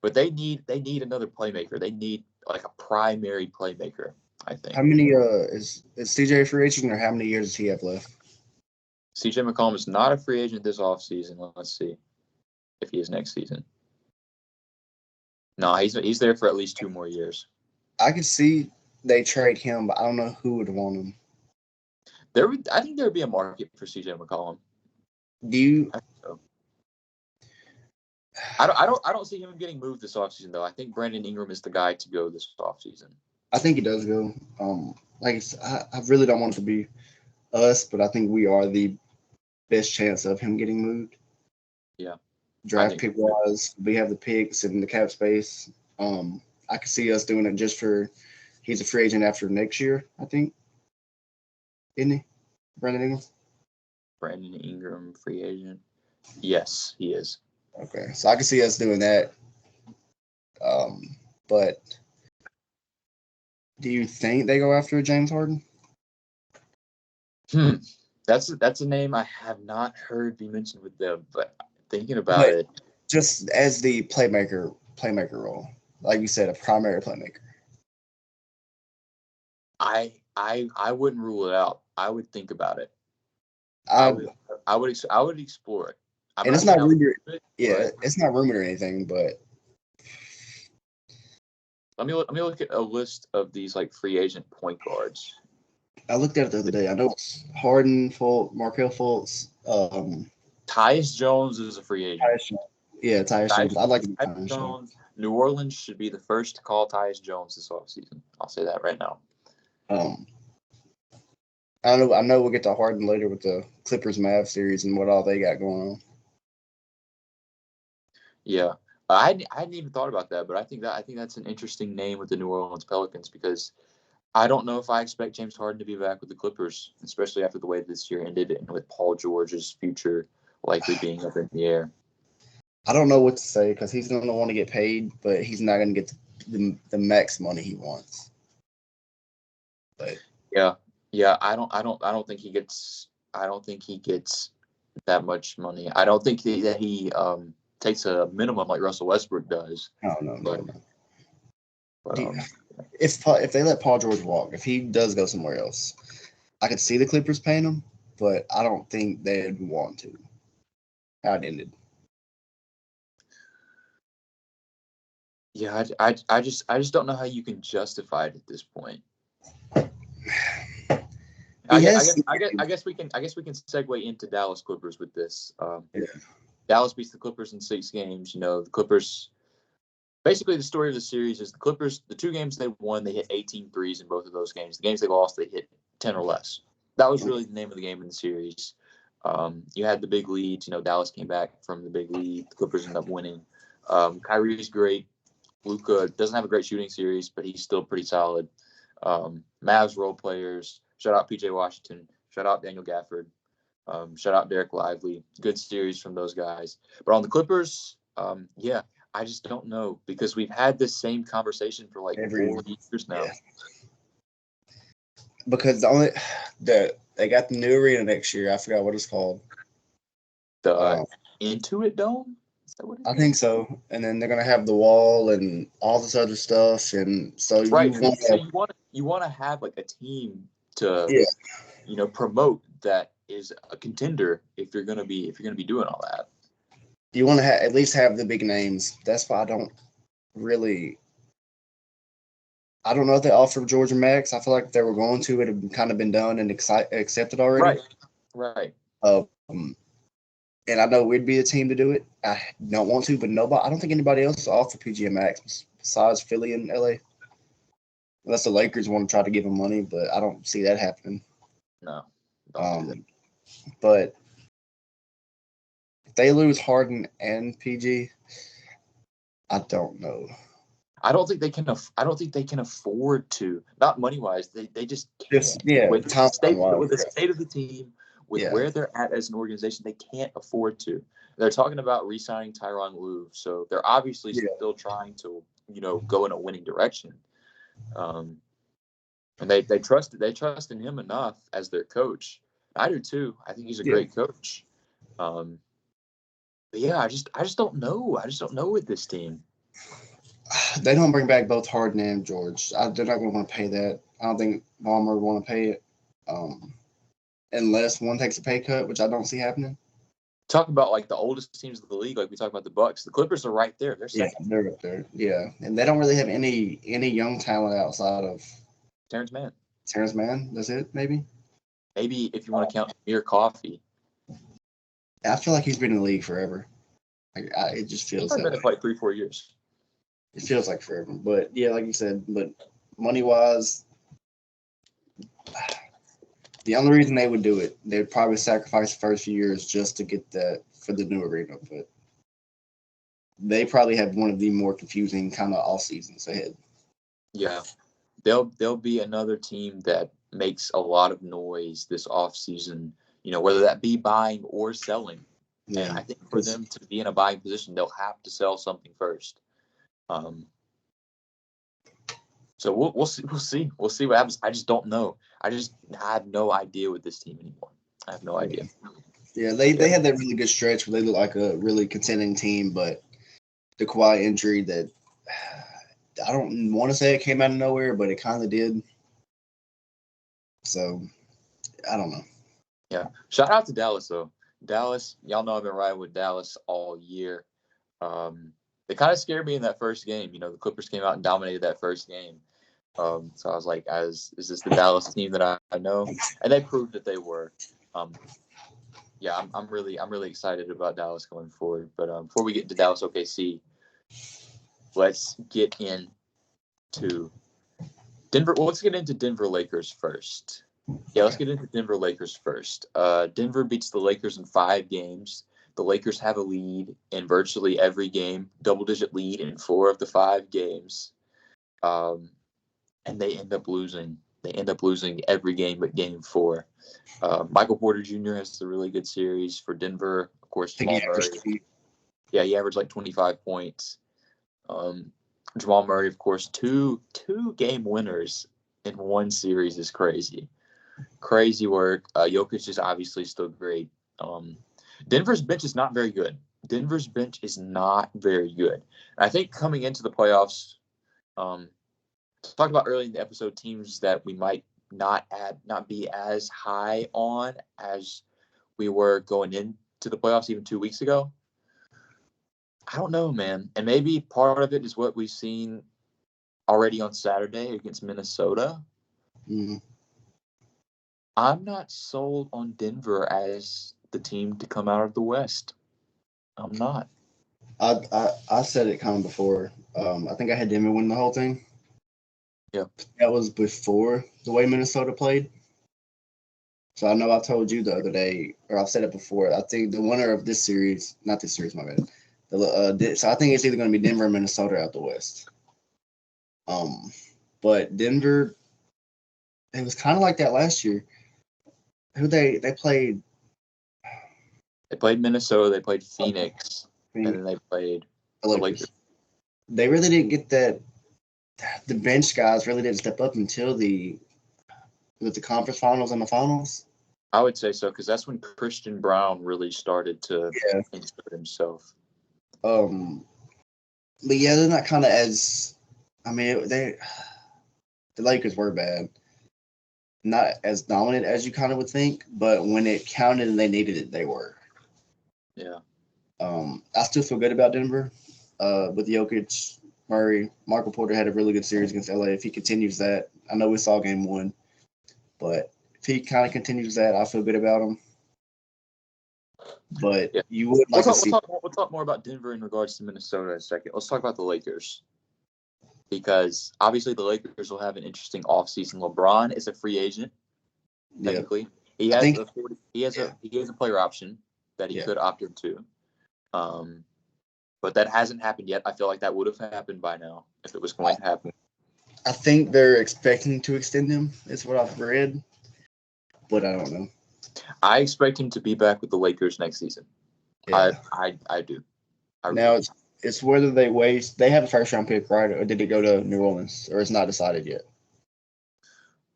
But they need another playmaker. They need like a primary playmaker, I think. How many is CJ a free agent, or how many years does he have left? CJ McCollum is not a free agent this offseason. Let's see if he is next season. No, he's there for at least 2 more years. I could see they trade him, but I don't know who would want him. I think there would be a market for CJ McCollum. Do you? I think so. I don't see him getting moved this offseason though. I think Brandon Ingram is the guy to go this offseason. I think he does go. Like I really don't want it to be us, but I think we are the best chance of him getting moved. Yeah. Draft pick wise, we have the picks and the cap space. I could see us doing it just for he's a free agent after next year, I think. Isn't he? Brandon Ingram? Brandon Ingram, free agent. Yes, he is. Okay. So I can see us doing that. But do you think they go after James Harden? That's a name I have not heard be mentioned with them, but thinking about it. Just as the playmaker role. Like you said, a primary playmaker. I wouldn't rule it out. I would think about it. I would explore it. And it's not rumored. Yeah, it's not rumored or anything, but let me look at a list of these like free agent point guards. I looked at it the other day. I know it's Harden, Fultz, Markelle Fultz. Tyus Jones is a free agent. Tyus Jones. I like Tyus Jones. New Orleans should be the first to call Tyus Jones this offseason. I'll say that right now. I know we'll get to Harden later with the Clippers Mavs series and what all they got going on. Yeah. I hadn't even thought about that, but I think that's an interesting name with the New Orleans Pelicans because I don't know if I expect James Harden to be back with the Clippers, especially after the way this year ended and with Paul George's future likely being up in the air. I don't know what to say because he's going to want to get paid, but he's not going to get the max money he wants. But yeah, I don't think he gets that much money. I don't think that he takes a minimum like Russell Westbrook does. No. But, if they let Paul George walk, if he does go somewhere else, I could see the Clippers paying him, but I don't think they'd want to. How it ended. Yeah, I just don't know how you can justify it at this point. I guess we can segue into Dallas Clippers with this. Dallas beats the Clippers in 6 games. You know, the Clippers. Basically, the story of the series is the Clippers. The 2 games they won, they hit 18 threes in both of those games. The games they lost, they hit 10 or less. That was really the name of the game in the series. You had the big leads. You know, Dallas came back from the big lead. The Clippers ended up winning. Kyrie's great. Luka doesn't have a great shooting series, but he's still pretty solid. Mavs role players. Shout out PJ Washington. Shout out Daniel Gafford. Shout out Derek Lively. Good series from those guys. But on the Clippers, I just don't know because we've had this same conversation for like 4 years now. Yeah. Because they got the new arena next year. I forgot what it's called. The Intuit Dome? Is that what it is? I think so. And then they're gonna have the wall and all this other stuff. And so you want to have like a team to promote that is a contender if you're gonna be doing all that. You want to at least have the big names. That's why I don't know if they offered George and Max. I feel like if they were going to, it had kind of been done and accepted already. Right. And I know we'd be the team to do it. I don't want to, but I don't think anybody else offered PG and Max besides Philly and LA. Unless the Lakers want to try to give him money, but I don't see that happening. No. Don't do that. But if they lose Harden and PG, I don't know. I don't think they can afford to. Not money wise. They just can't. With the state of the team, with where they're at as an organization, they can't afford to. They're talking about re-signing Tyronn Lue, so they're obviously still trying to go in a winning direction. And they trust in him enough as their coach. I do too. I think he's a great coach. But yeah, I just don't know. I just don't know with this team. They don't bring back both Harden and George. They're not going to want to pay that. I don't think Ballmer would want to pay it unless one takes a pay cut, which I don't see happening. Talk about like the oldest teams of the league, like we talk about the Bucks. The Clippers are right there. They're second. Yeah, they're up there. Yeah, and they don't really have any young talent outside of Terrence Mann. Terrence Mann. That's it, maybe. Maybe if you want to count Amir Coffee. I feel like he's been in the league forever. It just feels that been like 3-4 years. It feels like forever, but yeah, like you said, but money wise, the only reason they would do it, they'd probably sacrifice the first few years just to get that for the new arena. But they probably have one of the more confusing kind of off seasons ahead. Yeah, they'll be another team that makes a lot of noise this off season. Whether that be buying or selling. Yeah. And I think for them to be in a buying position, they'll have to sell something first. So we'll see what happens. I just don't know. I have no idea with this team anymore. I have no idea. Yeah, they had that really good stretch where they look like a really contending team, but the Kawhi injury that I don't want to say it came out of nowhere, but it kind of did. So I don't know. Yeah, shout out to Dallas though. Dallas, y'all know I've been riding with Dallas all year. They kind of scared me in that first game. The Clippers came out and dominated that first game. So I was like, is this the Dallas team that I know? And they proved that they were. Yeah, I'm really excited about Dallas going forward. But before we get into Dallas OKC, let's get into Denver. Well, let's get into Denver Lakers first. Yeah, let's get into Denver Lakers first. Denver beats the Lakers in 5 games. The Lakers have a lead in virtually every game, double-digit lead in 4 of the 5 games. And they end up losing. They end up losing every game but game 4. Michael Porter Jr. has a really good series for Denver. Of course, Jamal Murray. Yeah, he averaged like 25 points. Jamal Murray, of course, two game winners in one series is crazy. Crazy work. Jokic is obviously still great. Denver's bench is not very good. And I think coming into the playoffs, talked about early in the episode, teams that we might not be as high on as we were going into the playoffs even 2 weeks ago. I don't know, man. And maybe part of it is what we've seen already on Saturday against Minnesota. Mm-hmm. I'm not sold on Denver as the team to come out of the West. I'm not. I said it kind of before. I think I had Denver win the whole thing. Yeah. That was before the way Minnesota played. So I know I told you the other day, or I've said it before. I think the winner of this series, not this series, my bad. So I think it's either going to be Denver or Minnesota out the West. But Denver, it was kind of like that last year. Who they played? They played Minnesota. They played Phoenix, and then they played the Lakers. They really didn't get that. The bench guys really didn't step up until the conference finals and the finals. I would say so, because that's when Christian Braun really started to insert himself. But yeah, they're not kind of as. I mean, the Lakers were bad. Not as dominant as you kind of would think, but when it counted and they needed it, they were. Yeah. I still feel good about Denver. With Jokic, Murray, Michael Porter had a really good series against LA. If he continues that, I know we saw game 1, but if he kind of continues that, I feel good about him. But you would like to see. We'll talk more about Denver in regards to Minnesota in a second. Let's talk about the Lakers. Because obviously the Lakers will have an interesting offseason. LeBron is a free agent, technically. Yeah. He has a player option that he could opt into. But that hasn't happened yet. I feel like that would have happened by now if it was going to happen. I think they're expecting to extend him, is what I've read. But I don't know. I expect him to be back with the Lakers next season. Yeah. I do. Now it's whether they waste. They have a first round pick, right? Or did it go to New Orleans? Or it's not decided yet?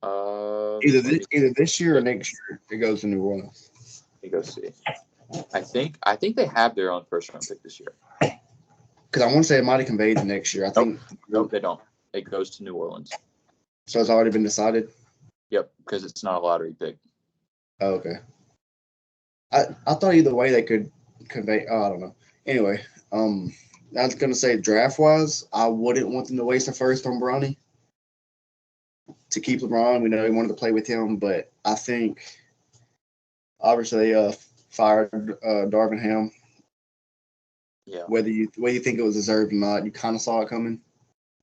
Either this year or next year, it goes to New Orleans. Let me go see. I think they have their own first round pick this year. Because I want to say it might have conveyed the next year. I think. Nope, they don't. It goes to New Orleans. So it's already been decided? Yep, because it's not a lottery pick. Oh, okay. I thought either way they could convey. Oh, I don't know. Anyway, I was gonna say draft wise, I wouldn't want them to waste a first on Bronny. To keep LeBron, we know he wanted to play with him, but I think obviously they fired Darvin Ham. Yeah. Whether you think it was deserved or not, you kind of saw it coming.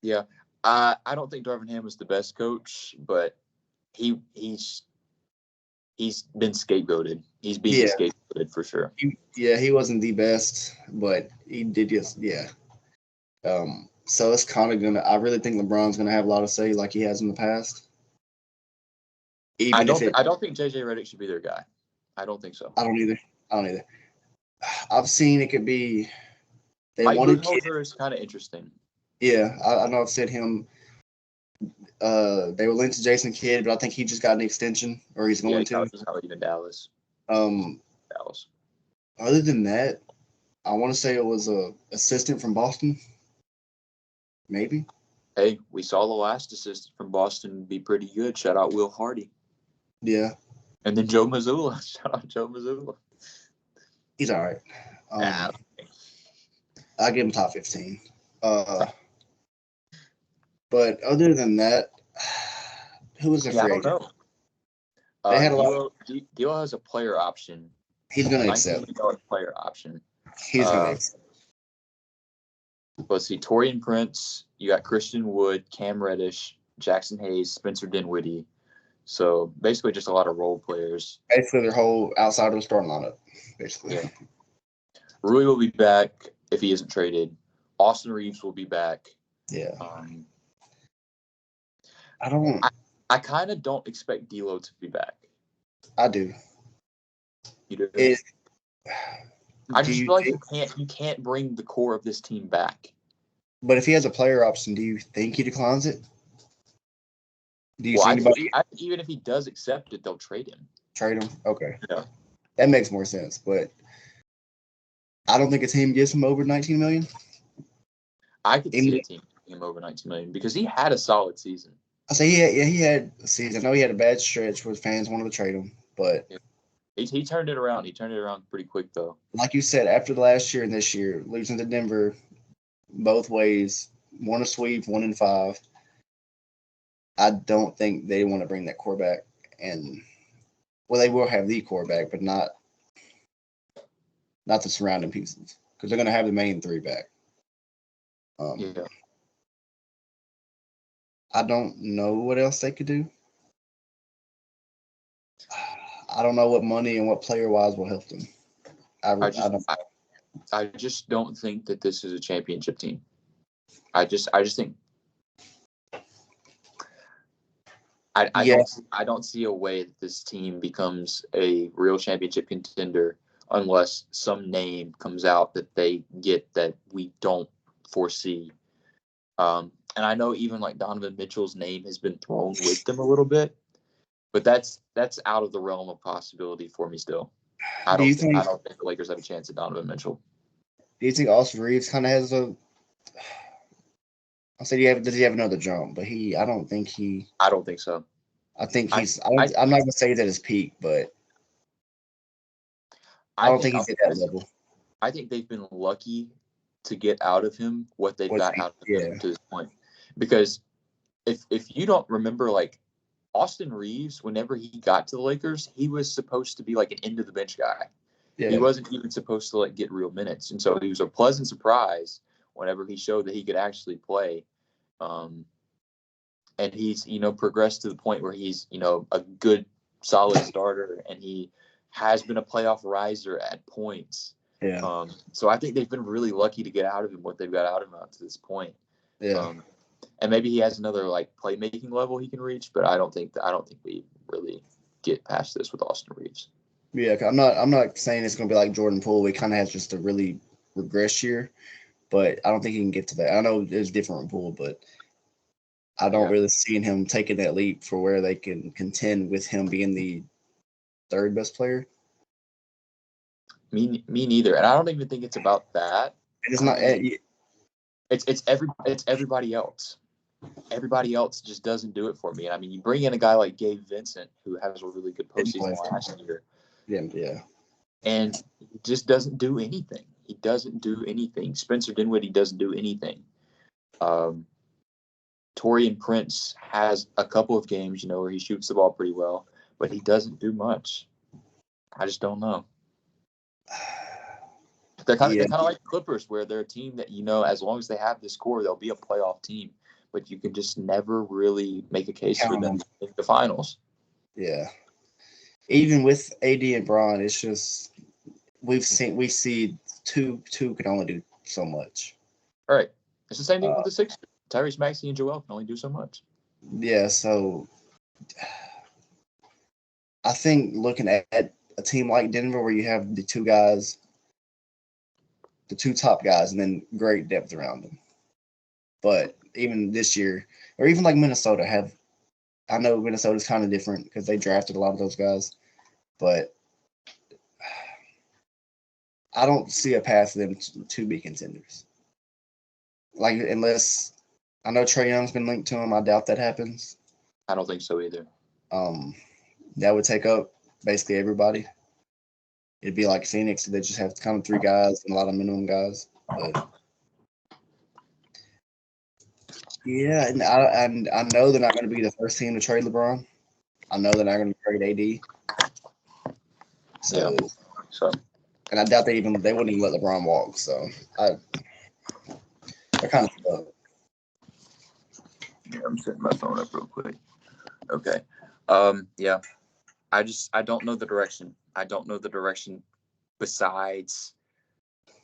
Yeah. I don't think Darvin Ham was the best coach, but he's been scapegoated. He's being scapegoated for sure. He wasn't the best, but he did just so it's kind of gonna. I really think LeBron's gonna have a lot of say, like he has in the past. I don't think JJ Redick should be their guy. I don't think so. I don't either. I've seen it could be. They Mike wanted Budenholzer is kind of interesting. Yeah, I know I've said him. They were linked to Jason Kidd, but I think he just got an extension, or he's going to. He's not leaving Dallas. Dallas. Other than that, I want to say it was a assistant from Boston. Maybe. Hey, we saw the last assistant from Boston be pretty good. Shout out Will Hardy. Yeah. And then Joe Mazzulla. Shout out Joe Mazzulla. He's all right. I give him top 15. But other than that, who was the free agent? I don't know. They had a lot. D'Lo has a player option. He's going to accept. Player option. He's going to accept. Let's see. Taurean Prince. You got Christian Wood, Cam Reddish, Jackson Hayes, Spencer Dinwiddie. So basically, just a lot of role players. Basically, their whole outside of the starting lineup. Basically. Yeah. Rui will be back if he isn't traded. Austin Reeves will be back. Yeah. I kind of don't expect D'Lo to be back. I do. You do? I just feel like you can't bring the core of this team back. But if he has a player option, do you think he declines it? Do you see anybody? Even if he does accept it, they'll trade him. Trade him? Okay. Yeah. That makes more sense. But I don't think a team gives him over $19 million. I could see a team giving him over $19 million because he had a solid season. I say he had a season. I know he had a bad stretch where fans wanted to trade him, but he turned it around. He turned it around pretty quick, though. Like you said, after the last year and this year, losing to Denver both ways, 1 a sweep, 1-5. I don't think they want to bring that core back. And they will have the core back, but not the surrounding pieces because they're going to have the main three back. I don't know what else they could do. I don't know what money and what player-wise will help them. I just don't think that this is a championship team. I just think I don't see a way that this team becomes a real championship contender unless some name comes out that they get that we don't foresee. And I know even like Donovan Mitchell's name has been thrown with them a little bit, but that's out of the realm of possibility for me still. I don't think the Lakers have a chance at Donovan Mitchell. Do you think Austin Reeves kind of has a? I said, does he have another jump? But I don't think he. I don't think so. I think he's. I'm not gonna say he's at his peak, but I don't think he's at that level. I think they've been lucky to get out of him what they've got out of him to this point. Because if you don't remember, like Austin Reeves, whenever he got to the Lakers, he was supposed to be like an end of the bench guy. Yeah. He wasn't even supposed to like get real minutes, and so he was a pleasant surprise whenever he showed that he could actually play. And he's progressed to the point where he's a good solid starter, and he has been a playoff riser at points. Yeah. So I think they've been really lucky to get out of him what they've got out of him up to this point. Yeah. And maybe he has another like playmaking level he can reach, but I don't think we really get past this with Austin Reeves. Yeah, I'm not saying it's going to be like Jordan Poole. He kind of has just a really regress year, but I don't think he can get to that. I know it's different with Poole, but I don't really see him taking that leap for where they can contend with him being the third best player. Me neither. And I don't even think it's about that. It's not. It's everybody else. Everybody else just doesn't do it for me. I mean, you bring in a guy like Gabe Vincent, who has a really good postseason last year. Yeah. And he just doesn't do anything. He doesn't do anything. Spencer Dinwiddie doesn't do anything. Taurean Prince has a couple of games, where he shoots the ball pretty well, but he doesn't do much. I just don't know. They're kind of like the Clippers, where they're a team that, as long as they have this core, they'll be a playoff team. But you can just never really make a case for them to make the finals. Yeah. Even with AD and Bron, it's just we see two can only do so much. All right. It's the same thing with the Sixers. Tyrese Maxey and Joel can only do so much. Yeah, so I think looking at a team like Denver where you have the two top guys, and then great depth around them. But even this year, or even like Minnesota I know Minnesota's kind of different because they drafted a lot of those guys, but I don't see a path for them to be contenders. Like, unless I know Trae Young's been linked to him, I doubt that happens. I don't think so either. That would take up basically everybody. It'd be like Phoenix. They just have kind of three guys and a lot of minimum guys. But yeah, and I know they're not going to be the first team to trade LeBron. I know they're not going to trade AD. So, and I doubt they wouldn't even let LeBron walk. So I kind of stuck. Yeah, I'm setting my phone up real quick. Okay. Yeah. I don't know the direction. I don't know the direction besides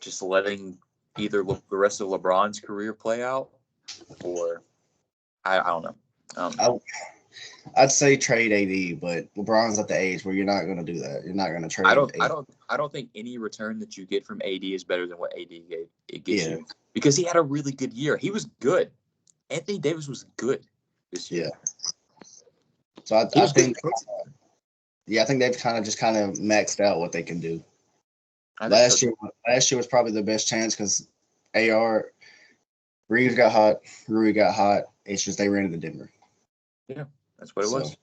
just letting either the rest of LeBron's career play out, or I don't know. I'd say trade AD, but LeBron's at the age where you're not going to do that. You're not going to trade. I don't think any return that you get from AD is better than what AD gets you, because he had a really good year. He was good. Anthony Davis was good this year. Yeah. So I think. I think they've kind of maxed out what they can do. Last year was probably the best chance because Reeves got hot, Rui got hot. It's just they ran into Denver. Yeah, that's what it was.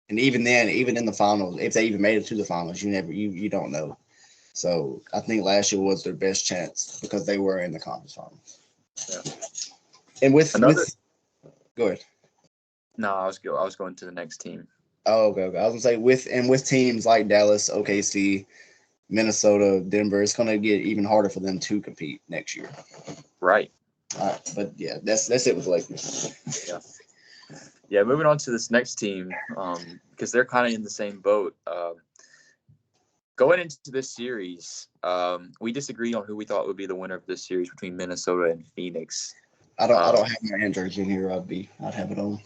And even then, even in the finals, if they even made it to the finals, you don't know. So I think last year was their best chance because they were in the conference finals. Yeah. And go ahead. No, I was going to the next team. Oh, okay. I was gonna say with teams like Dallas, OKC, Minnesota, Denver, it's gonna get even harder for them to compete next year. Right. All right, but yeah, that's it with Lakers. Yeah. Yeah. Moving on to this next team, because they're kind of in the same boat. Going into this series, we disagreed on who we thought would be the winner of this series between Minnesota and Phoenix. I don't have my Andrews in here. I'd have it on.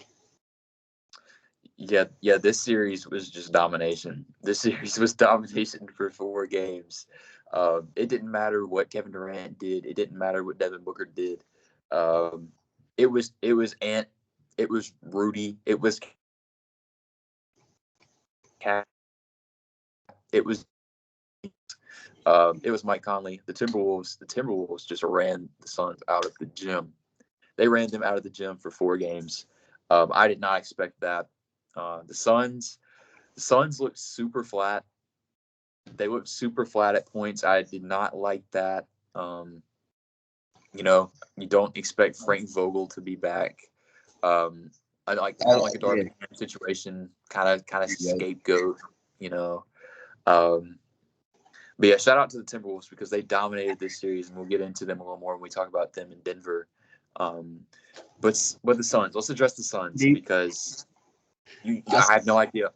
Yeah. This series was just domination. This series was domination for 4 games. It didn't matter what Kevin Durant did. It didn't matter what Devin Booker did. It was Ant. It was Rudy. It was Cat. It was Mike Conley. The Timberwolves just ran the Suns out of the gym. They ran them out of the gym for 4 games. I did not expect that. The Suns looked super flat. They looked super flat at points. I did not like that. You don't expect Frank Vogel to be back. I like a Darvin Ham situation, kind of scapegoat. But yeah, shout out to the Timberwolves because they dominated this series, and we'll get into them a little more when we talk about them in Denver. But the Suns, let's address the Suns because I have no idea.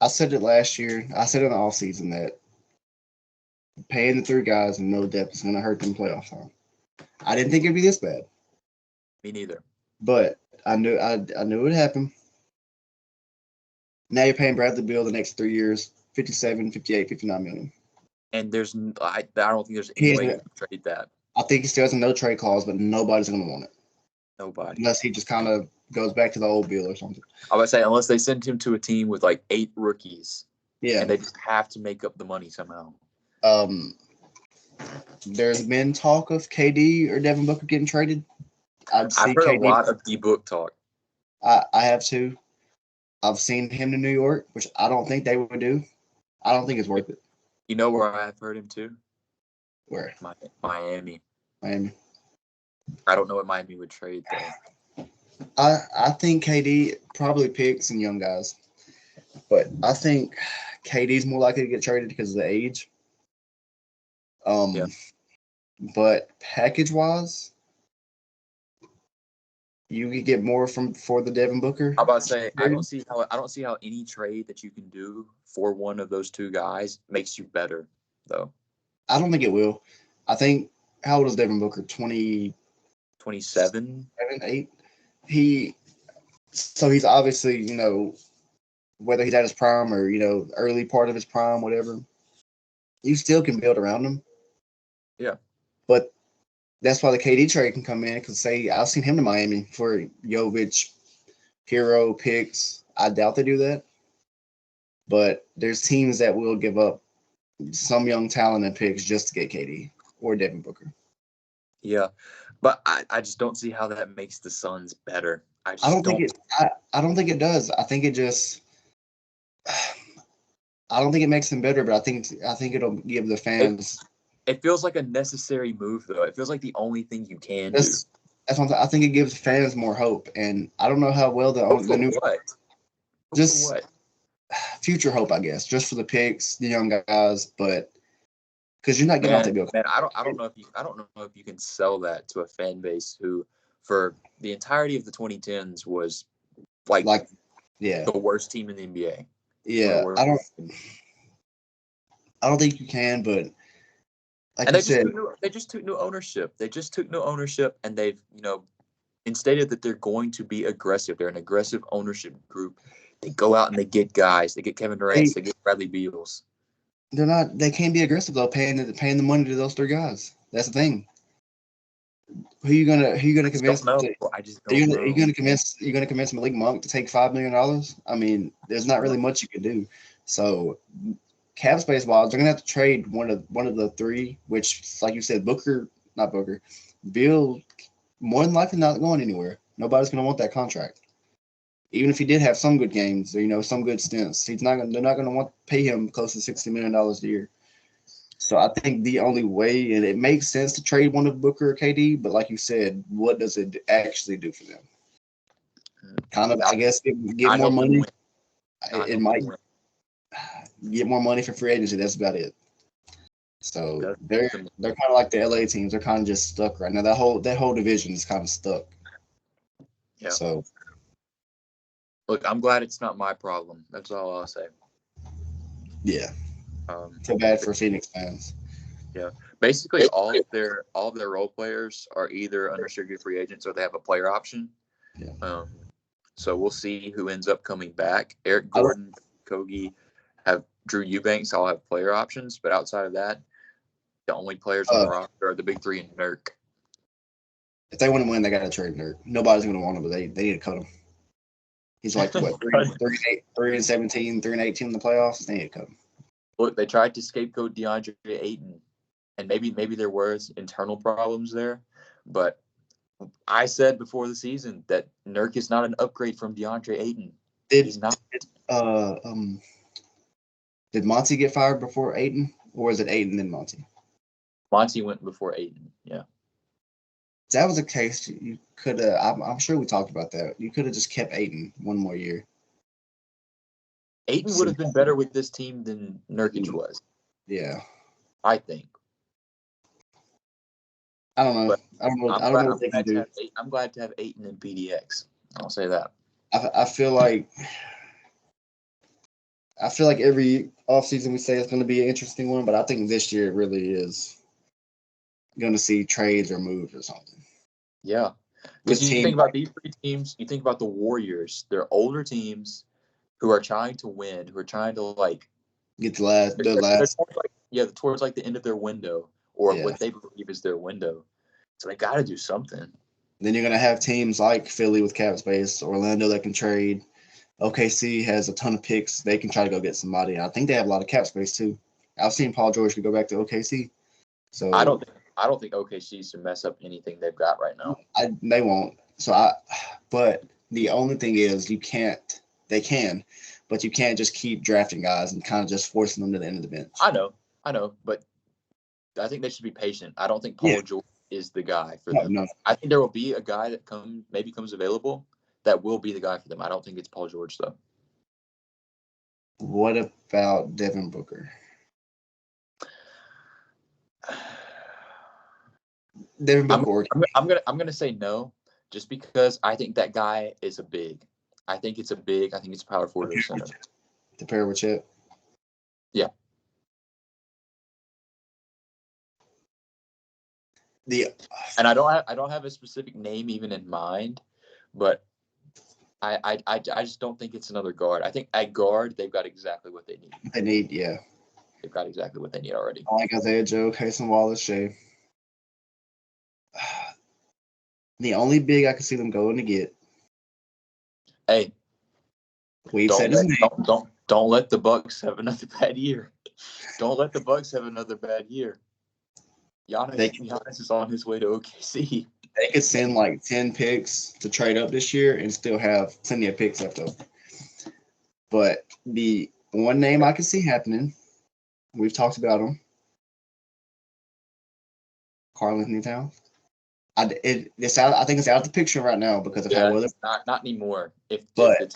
I said it last year. I said in the offseason that paying the 3 guys and no depth is going to hurt them playoff time. I didn't think it'd be this bad. Me neither. But I knew it would happen. Now you're paying Bradley Beal the next 3 years, 57, 58, 59 million. And I don't think there's any way to trade that. I think he still has a no trade clause, but nobody's going to want it. Nobody. Unless he just kind of goes back to the old Bill or something. I would say unless they send him to a team with like 8 rookies, Yeah, and they just have to make up the money somehow. There's been talk of KD or Devin Booker getting traded. I've heard a lot of D-Book talk. I have too. I've seen him to New York, which I don't think they would do. I don't think it's worth it. You know where I've heard him too? Where? Miami. Miami. I don't know what Miami would trade though. I think KD probably picks some young guys, but I think KD's more likely to get traded because of the age. Yeah. But package wise, you could get more for the Devin Booker. I'm about to say I don't see how any trade that you can do for one of those two guys makes you better though. I don't think it will. I think how old is Devin Booker? 27? 8. He's obviously, whether he's at his prime or, early part of his prime, whatever, you still can build around him. Yeah. But that's why the KD trade can come in because, say, I've seen him to Miami for Jovic, Hero, picks. I doubt they do that. But there's teams that will give up some young talent and picks just to get KD or Devin Booker. Yeah. But I just don't see how that makes the Suns better. I don't think it does. I think it just I don't think it makes them better, but I think it'll give the fans. It feels like a necessary move, though. It feels like the only thing you can do. That's what I think it gives fans more hope, and I don't know how well the new just future hope, I guess, just for the picks, the young guys, but because you're not getting off the bill. Man, I don't know if you can sell that to a fan base who, for the entirety of the 2010s, was like the worst team in the NBA. Yeah, I don't think you can, but they just took new ownership. They just took new ownership, and they've instated that they're going to be aggressive. They're an aggressive ownership group. They go out and they get guys. They get Kevin Durant. They get Bradley Beals. They're not. They can't be aggressive though, paying the money to those 3 guys. That's the thing. Who you gonna convince? I just don't know. Are you gonna convince Malik Monk to take $5 million? I mean, there's not really much you can do. So, cap space wise, they're gonna have to trade one of the 3, which, like you said, Bill, more than likely not going anywhere. Nobody's gonna want that contract. Even if he did have some good games or some good stints, they're not gonna want to pay him close to $60 million a year. So I think the only way, and it makes sense to trade one of Booker or KD, but like you said, what does it actually do for them? Kind of, I guess, get more money. It might get more money for free agency. That's about it. So they're kind of like the LA teams. They're kind of just stuck right now. That whole division is kind of stuck. Yeah. So look, I'm glad it's not my problem. That's all I'll say. Yeah. Too bad for Phoenix fans. Yeah. Basically, all of their role players are either unrestricted free agents or they have a player option. Yeah. So we'll see who ends up coming back. Eric Gordon, Kogi, have Drew Eubanks all have player options, but outside of that, the only players on the roster are the big 3 and Nurk. If they want to win, they got to trade Nurk. Nobody's going to want him, but they need to cut him. He's like what 3 and 17, 3 and 18 in the playoffs. They need to cut him. Look, they tried to scapegoat DeAndre Ayton, and maybe there was internal problems there, but I said before the season that Nurk is not an upgrade from DeAndre Ayton. He's not. Did Monty get fired before Ayton, or was it Ayton then Monty? Monty went before Ayton. Yeah. If that was the case, you could have. I'm sure we talked about that. You could have just kept Ayton one more year. Ayton would have been better with this team than Nurkic was. Yeah. I think. I don't know. I don't know what they can do. I'm glad to have Ayton and PDX. I'll say that. I feel like every offseason we say it's going to be an interesting one, but I think this year it really is going to see trades or moves or something. Yeah. Because you think about these 3 teams, you think about the Warriors. They're older teams who are trying to win, who are trying to get the last. Towards the end of their window or what they believe is their window. So they got to do something. Then you're gonna have teams like Philly with cap space, Orlando that can trade. OKC has a ton of picks. They can try to go get somebody. And I think they have a lot of cap space too. I've seen Paul George could go back to OKC. So I don't think OKC should mess up anything they've got right now. They won't. But the only thing is they can, but you can't just keep drafting guys and kind of just forcing them to the end of the bench. I know, but I think they should be patient. I don't think Paul George is the guy for them. No. I think there will be a guy that comes available that will be the guy for them. I don't think it's Paul George though. What about Devin Booker? Devin Booker. I'm gonna say no, just because I think that guy is a big. I think it's a power forward or center. To pair with Chet. Yeah. And I don't have a specific name even in mind, but I just don't think it's another guard. I think at guard they've got exactly what they need. They've got exactly what they need already. I like Isaiah Joe, Cason Wallace, Shea. The only big I can see them going to get. Hey, we've said his name. Don't let the Bucks have another bad year. Don't let the Bucks have another bad year. Giannis is on his way to OKC. They could send like 10 picks to trade up this year and still have plenty of picks left over. But the one name I can see happening, we've talked about him, Karl-Anthony Towns. I think it's out of the picture right now because of how well it's not anymore. If the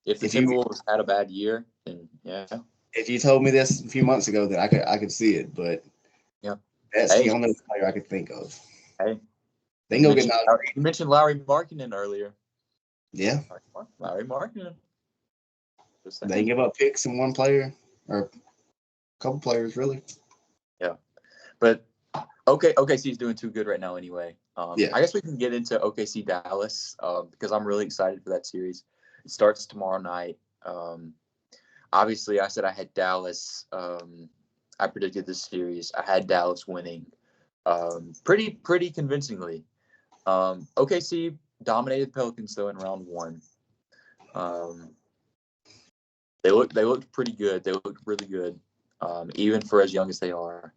Timberwolves had a bad year, then yeah. If you told me this a few months ago, then I could see it, but that's the only player I could think of. Hey, they can go get you mentioned Lauri Markkanen earlier. Yeah, Lauri Markkanen. They give up picks in one player or a couple players, really. Yeah, but OKC's doing too good right now anyway. I guess we can get into OKC Dallas because I'm really excited for that series. It starts tomorrow night. Obviously, I said I had Dallas. I predicted this series. I had Dallas winning pretty convincingly. OKC dominated the Pelicans though in round one. They looked pretty good. They looked really good, even for as young as they are.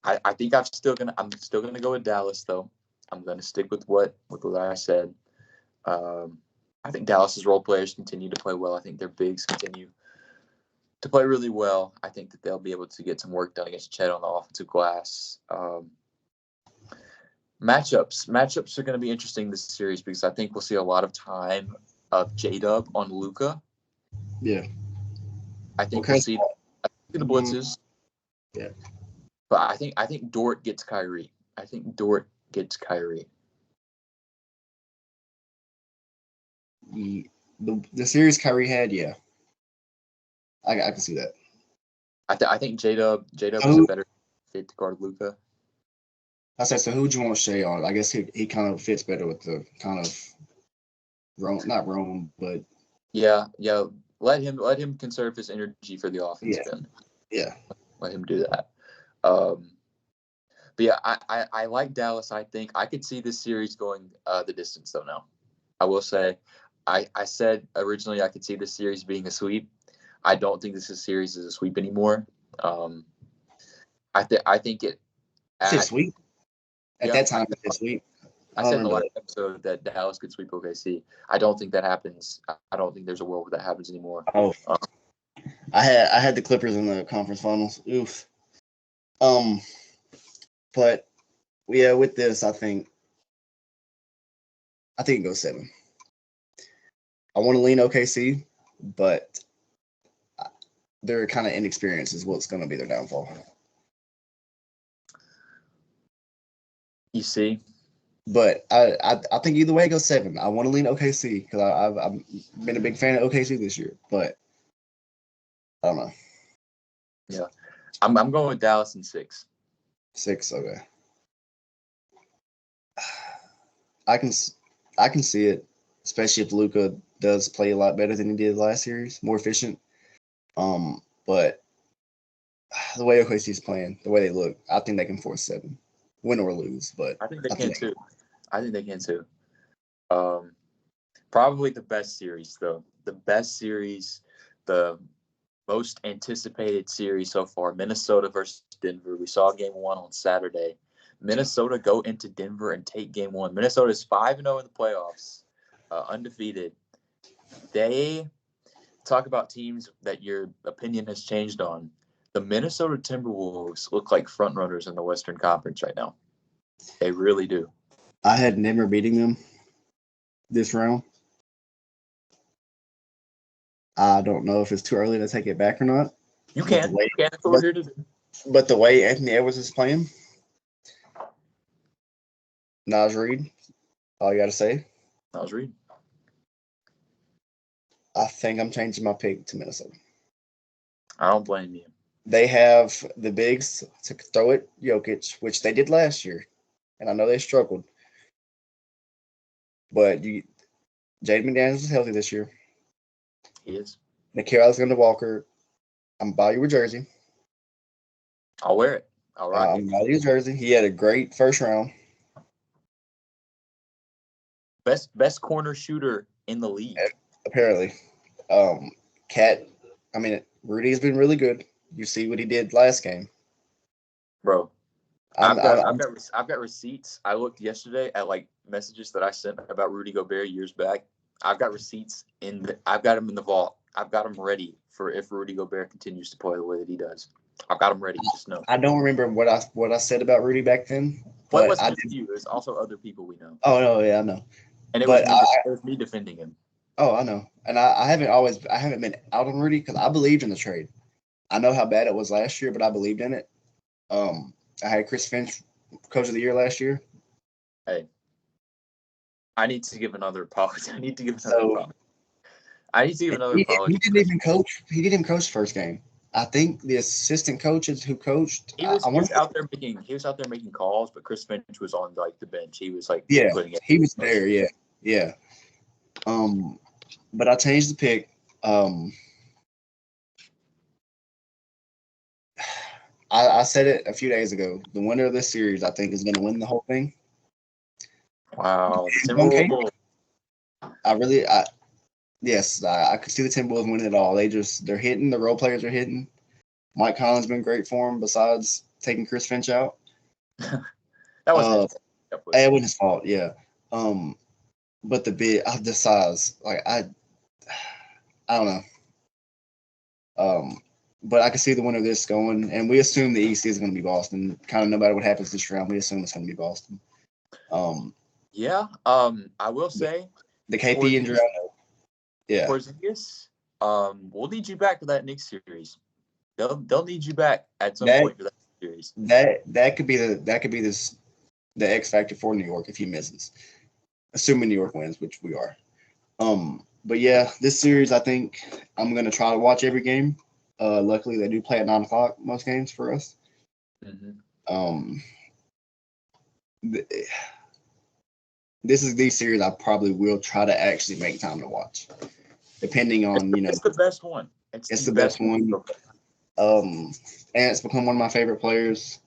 I think I'm still gonna go with Dallas though. I'm gonna stick with what I said. I think Dallas's role players continue to play well. I think their bigs continue to play really well. I think that they'll be able to get some work done against Chet on the offensive glass. Matchups are going to be interesting this series because I think we'll see a lot of time of J-Dub on Luka. Yeah. I think we'll see the blitzes. Yeah. But I think Dort gets Kyrie. The series Kyrie had, yeah. I can see that. I think J-Dub is a better fit to guard Luka. I said, so who'd you want Shea on? I guess he kind of fits better with the kind of not Rome, but yeah. Let him conserve his energy for the offense. Yeah. Let him do that. But yeah, I like Dallas. I think I could see this series going the distance though. Now, I will say, I said originally I could see this series being a sweep. I don't think this series is a sweep anymore. I think it. It's a sweep. At that time, it's a sweep. I said in the last episode that Dallas could sweep OKC. I don't think that happens. I don't think there's a world where that happens anymore. Oh, I had the Clippers in the conference finals. Oof. But yeah, with this, I think it goes 7. I want to lean OKC, but their kind of inexperience is what's going to be their downfall. You see, but I think either way it goes 7. I want to lean OKC because I've been a big fan of OKC this year, but I don't know. Yeah, I'm going with Dallas in 6. 6, okay. I can see it, especially if Luka does play a lot better than he did last series, more efficient. But the way OKC is playing, the way they look, I think they can force 7, win or lose. But I think they can too. I think they can too. Probably the best series, though. The best series, the most anticipated series so far, Minnesota versus Denver. We saw game 1 on Saturday. Minnesota go into Denver and take game 1. Minnesota is 5-0 in the playoffs, undefeated. They talk about teams that your opinion has changed on. The Minnesota Timberwolves look like frontrunners in the Western Conference right now. They really do. I had Denver beating them this round. I don't know if it's too early to take it back or not. You can. That's what we're here to do. But the way Anthony Edwards is playing, Naz Reid, all you got to say. Naz Reid. I think I'm changing my pick to Minnesota. I don't blame you. They have the bigs to throw at Jokic, which they did last year, and I know they struggled. But Jaden McDaniels is healthy this year. He is. Nickeil Alexander-Walker, I'm going to buy you a jersey. I'll wear it. I'll rock it. I'm going to buy you a jersey. He had a great first round. Best corner shooter in the league. Apparently. Rudy's been really good. You see what he did last game. Bro, I've got receipts. I looked yesterday at like messages that I sent about Rudy Gobert years back. I've got receipts I've got them in the vault. I've got them ready for if Rudy Gobert continues to play the way that he does. I've got them ready. Just know. I don't remember what I said about Rudy back then. But it wasn't just you. There's also other people we know. Oh no, yeah, I know. And it was me defending him. Oh, I know. And I haven't been out on Rudy because I believed in the trade. I know how bad it was last year, but I believed in it. I had Chris Finch Coach of the Year last year. Hey, I need to give another apology. I need to give another apology. He didn't even coach. He didn't even coach the first game. I think the assistant coaches who coached. He was out there making calls, but Chris Finch was on like the bench. He was like putting it. He was there. Yeah. But I changed the pick. I said it a few days ago. The winner of this series, I think, is going to win the whole thing. Wow. Yes, I could see the Timberwolves winning it all. They're hitting. The role players are hitting. Mike Conley's been great for him. Besides taking Chris Finch out, that was it wasn't his fault. Yeah. But the size, like I don't know. But I can see the winner of this going, and we assume the East is going to be Boston. Kind of no matter what happens this round, we assume it's going to be Boston. I will say the KP injury. Yeah. Porzingis, we'll need you back for that Knicks series. They'll need you back at some point for that series. That could be the X factor for New York if he misses, assuming New York wins, which we are. But yeah, this series I think I'm gonna try to watch every game. Luckily, they do play at 9:00 most games for us. Mm-hmm. This is the series I probably will try to actually make time to watch, depending on It's the best one. It's the best one. And it's become one of my favorite players.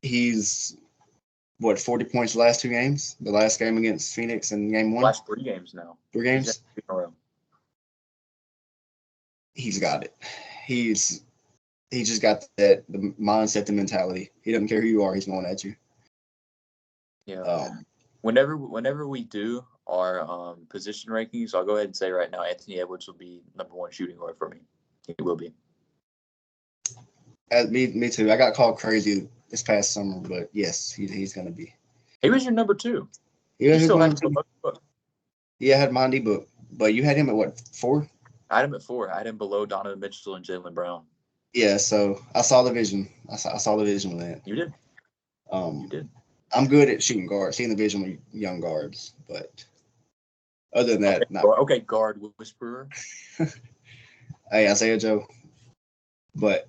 He's 40 points the last 2 games. The last game against Phoenix in game 1. Last 3 games now. 3 games. He's got it. He's just got the mindset, the mentality. He doesn't care who you are. He's going at you. Yeah. Whenever we do our position rankings, I'll go ahead and say right now, Anthony Edwards will be number 1 shooting guard for me. He will be. Me too. I got called crazy this past summer, but yes, he's going to be. He was your number 2. Yeah, he still had him book. Yeah, I had my D-book. But you had him at what, 4? I had him at 4. I had him below Donovan Mitchell and Jaylen Brown. Yeah, so I saw the vision. I saw the vision with that. You did. You did. I'm good at shooting guards, seeing the vision with young guards, but other than that, okay, guard whisperer. Hey, Isaiah Joe. But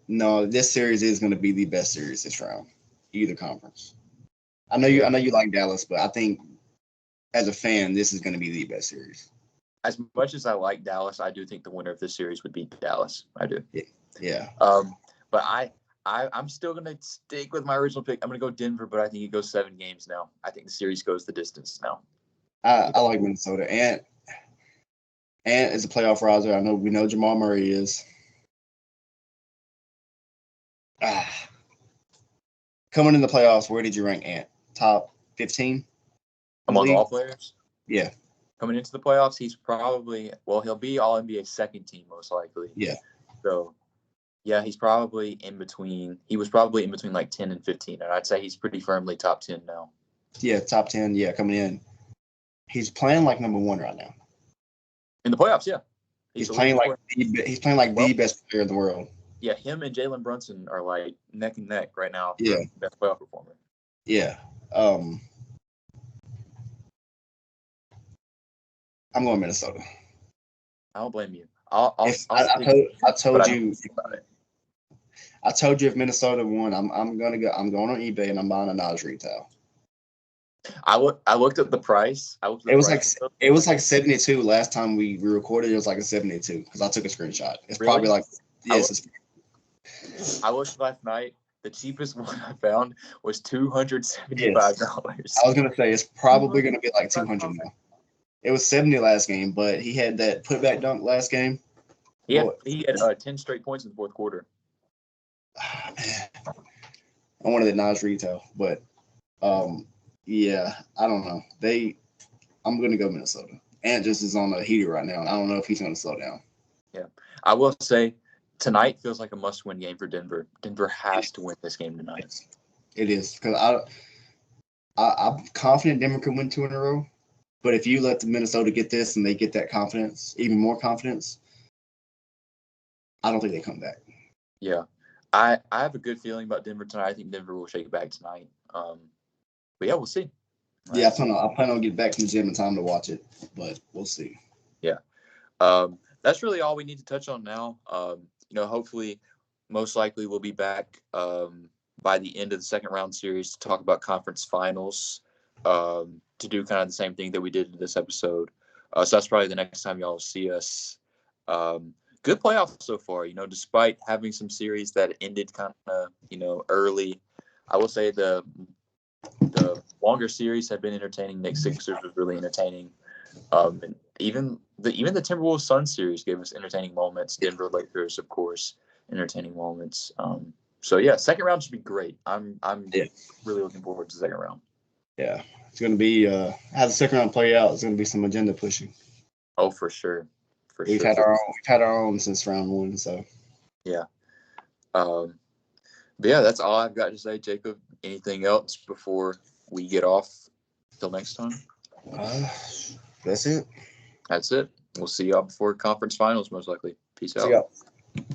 no, this series is going to be the best series this round, either conference. I know you like Dallas, but I think as a fan, this is going to be the best series. As much as I like Dallas, I do think the winner of this series would be Dallas. I do. Yeah. But I'm still going to stick with my original pick. I'm going to go Denver, but I think it goes 7 games now. I think the series goes the distance now. I like Minnesota. Ant is a playoff riser. We know Jamal Murray is. Coming in the playoffs, where did you rank Ant? Top 15? Among all players? Yeah. Coming into the playoffs, he's probably he'll be all NBA second team most likely. Yeah. So yeah, he's probably in between. He was probably in between like 10 and 15, and I'd say he's pretty firmly top 10 now. Yeah, top 10. Yeah, coming in. He's playing like number 1 right now. In the playoffs, yeah. He's playing like the best player in the world. Yeah, him and Jalen Brunson are like neck and neck right now. Yeah, best playoff performer. Yeah. I'm going Minnesota. I don't blame you. I told you if Minnesota won, I'm going on eBay and I'm buying a Naj retail. I looked at the price. It was like 72 last time we recorded. It was like a 72 because I took a screenshot. It's really? Probably like yes. I looked last night. The cheapest one I found was $275. Yes. I was gonna say it's probably gonna be like 200 now. It was 70 last game, but he had that putback dunk last game. He had 10 straight points in the fourth quarter. I wanted that Naj retail, but yeah, I don't know. I'm gonna go Minnesota. Ant just is on a heater right now, and I don't know if he's gonna slow down. Yeah, I will say tonight feels like a must-win game for Denver. Denver has to win this game tonight. It is because I'm confident Denver can win 2 in a row. But if you let the Minnesota get this and they get that confidence, even more confidence, I don't think they come back. Yeah, I have a good feeling about Denver tonight. I think Denver will shake it back tonight. But yeah, we'll see. Yeah, I plan on getting back from the gym in time to watch it, but we'll see. Yeah, that's really all we need to touch on now. Hopefully, most likely we'll be back by the end of the second round series to talk about conference finals. To do kind of the same thing that we did in this episode. So that's probably the next time y'all see us. Good playoffs so far, despite having some series that ended kind of, early. I will say the longer series have been entertaining. Knicks Sixers was really entertaining. And even the Timberwolves Suns series gave us entertaining moments. Denver Lakers, of course, entertaining moments. So yeah, second round should be great. I'm really looking forward to the second round. Yeah, it's going to be how the second round play out. It's going to be some agenda pushing. Oh, for sure. We've had our own since round 1. So yeah. But yeah, that's all I've got to say, Jacob. Anything else before we get off till next time? That's it. That's it. We'll see y'all before conference finals, most likely. Peace out.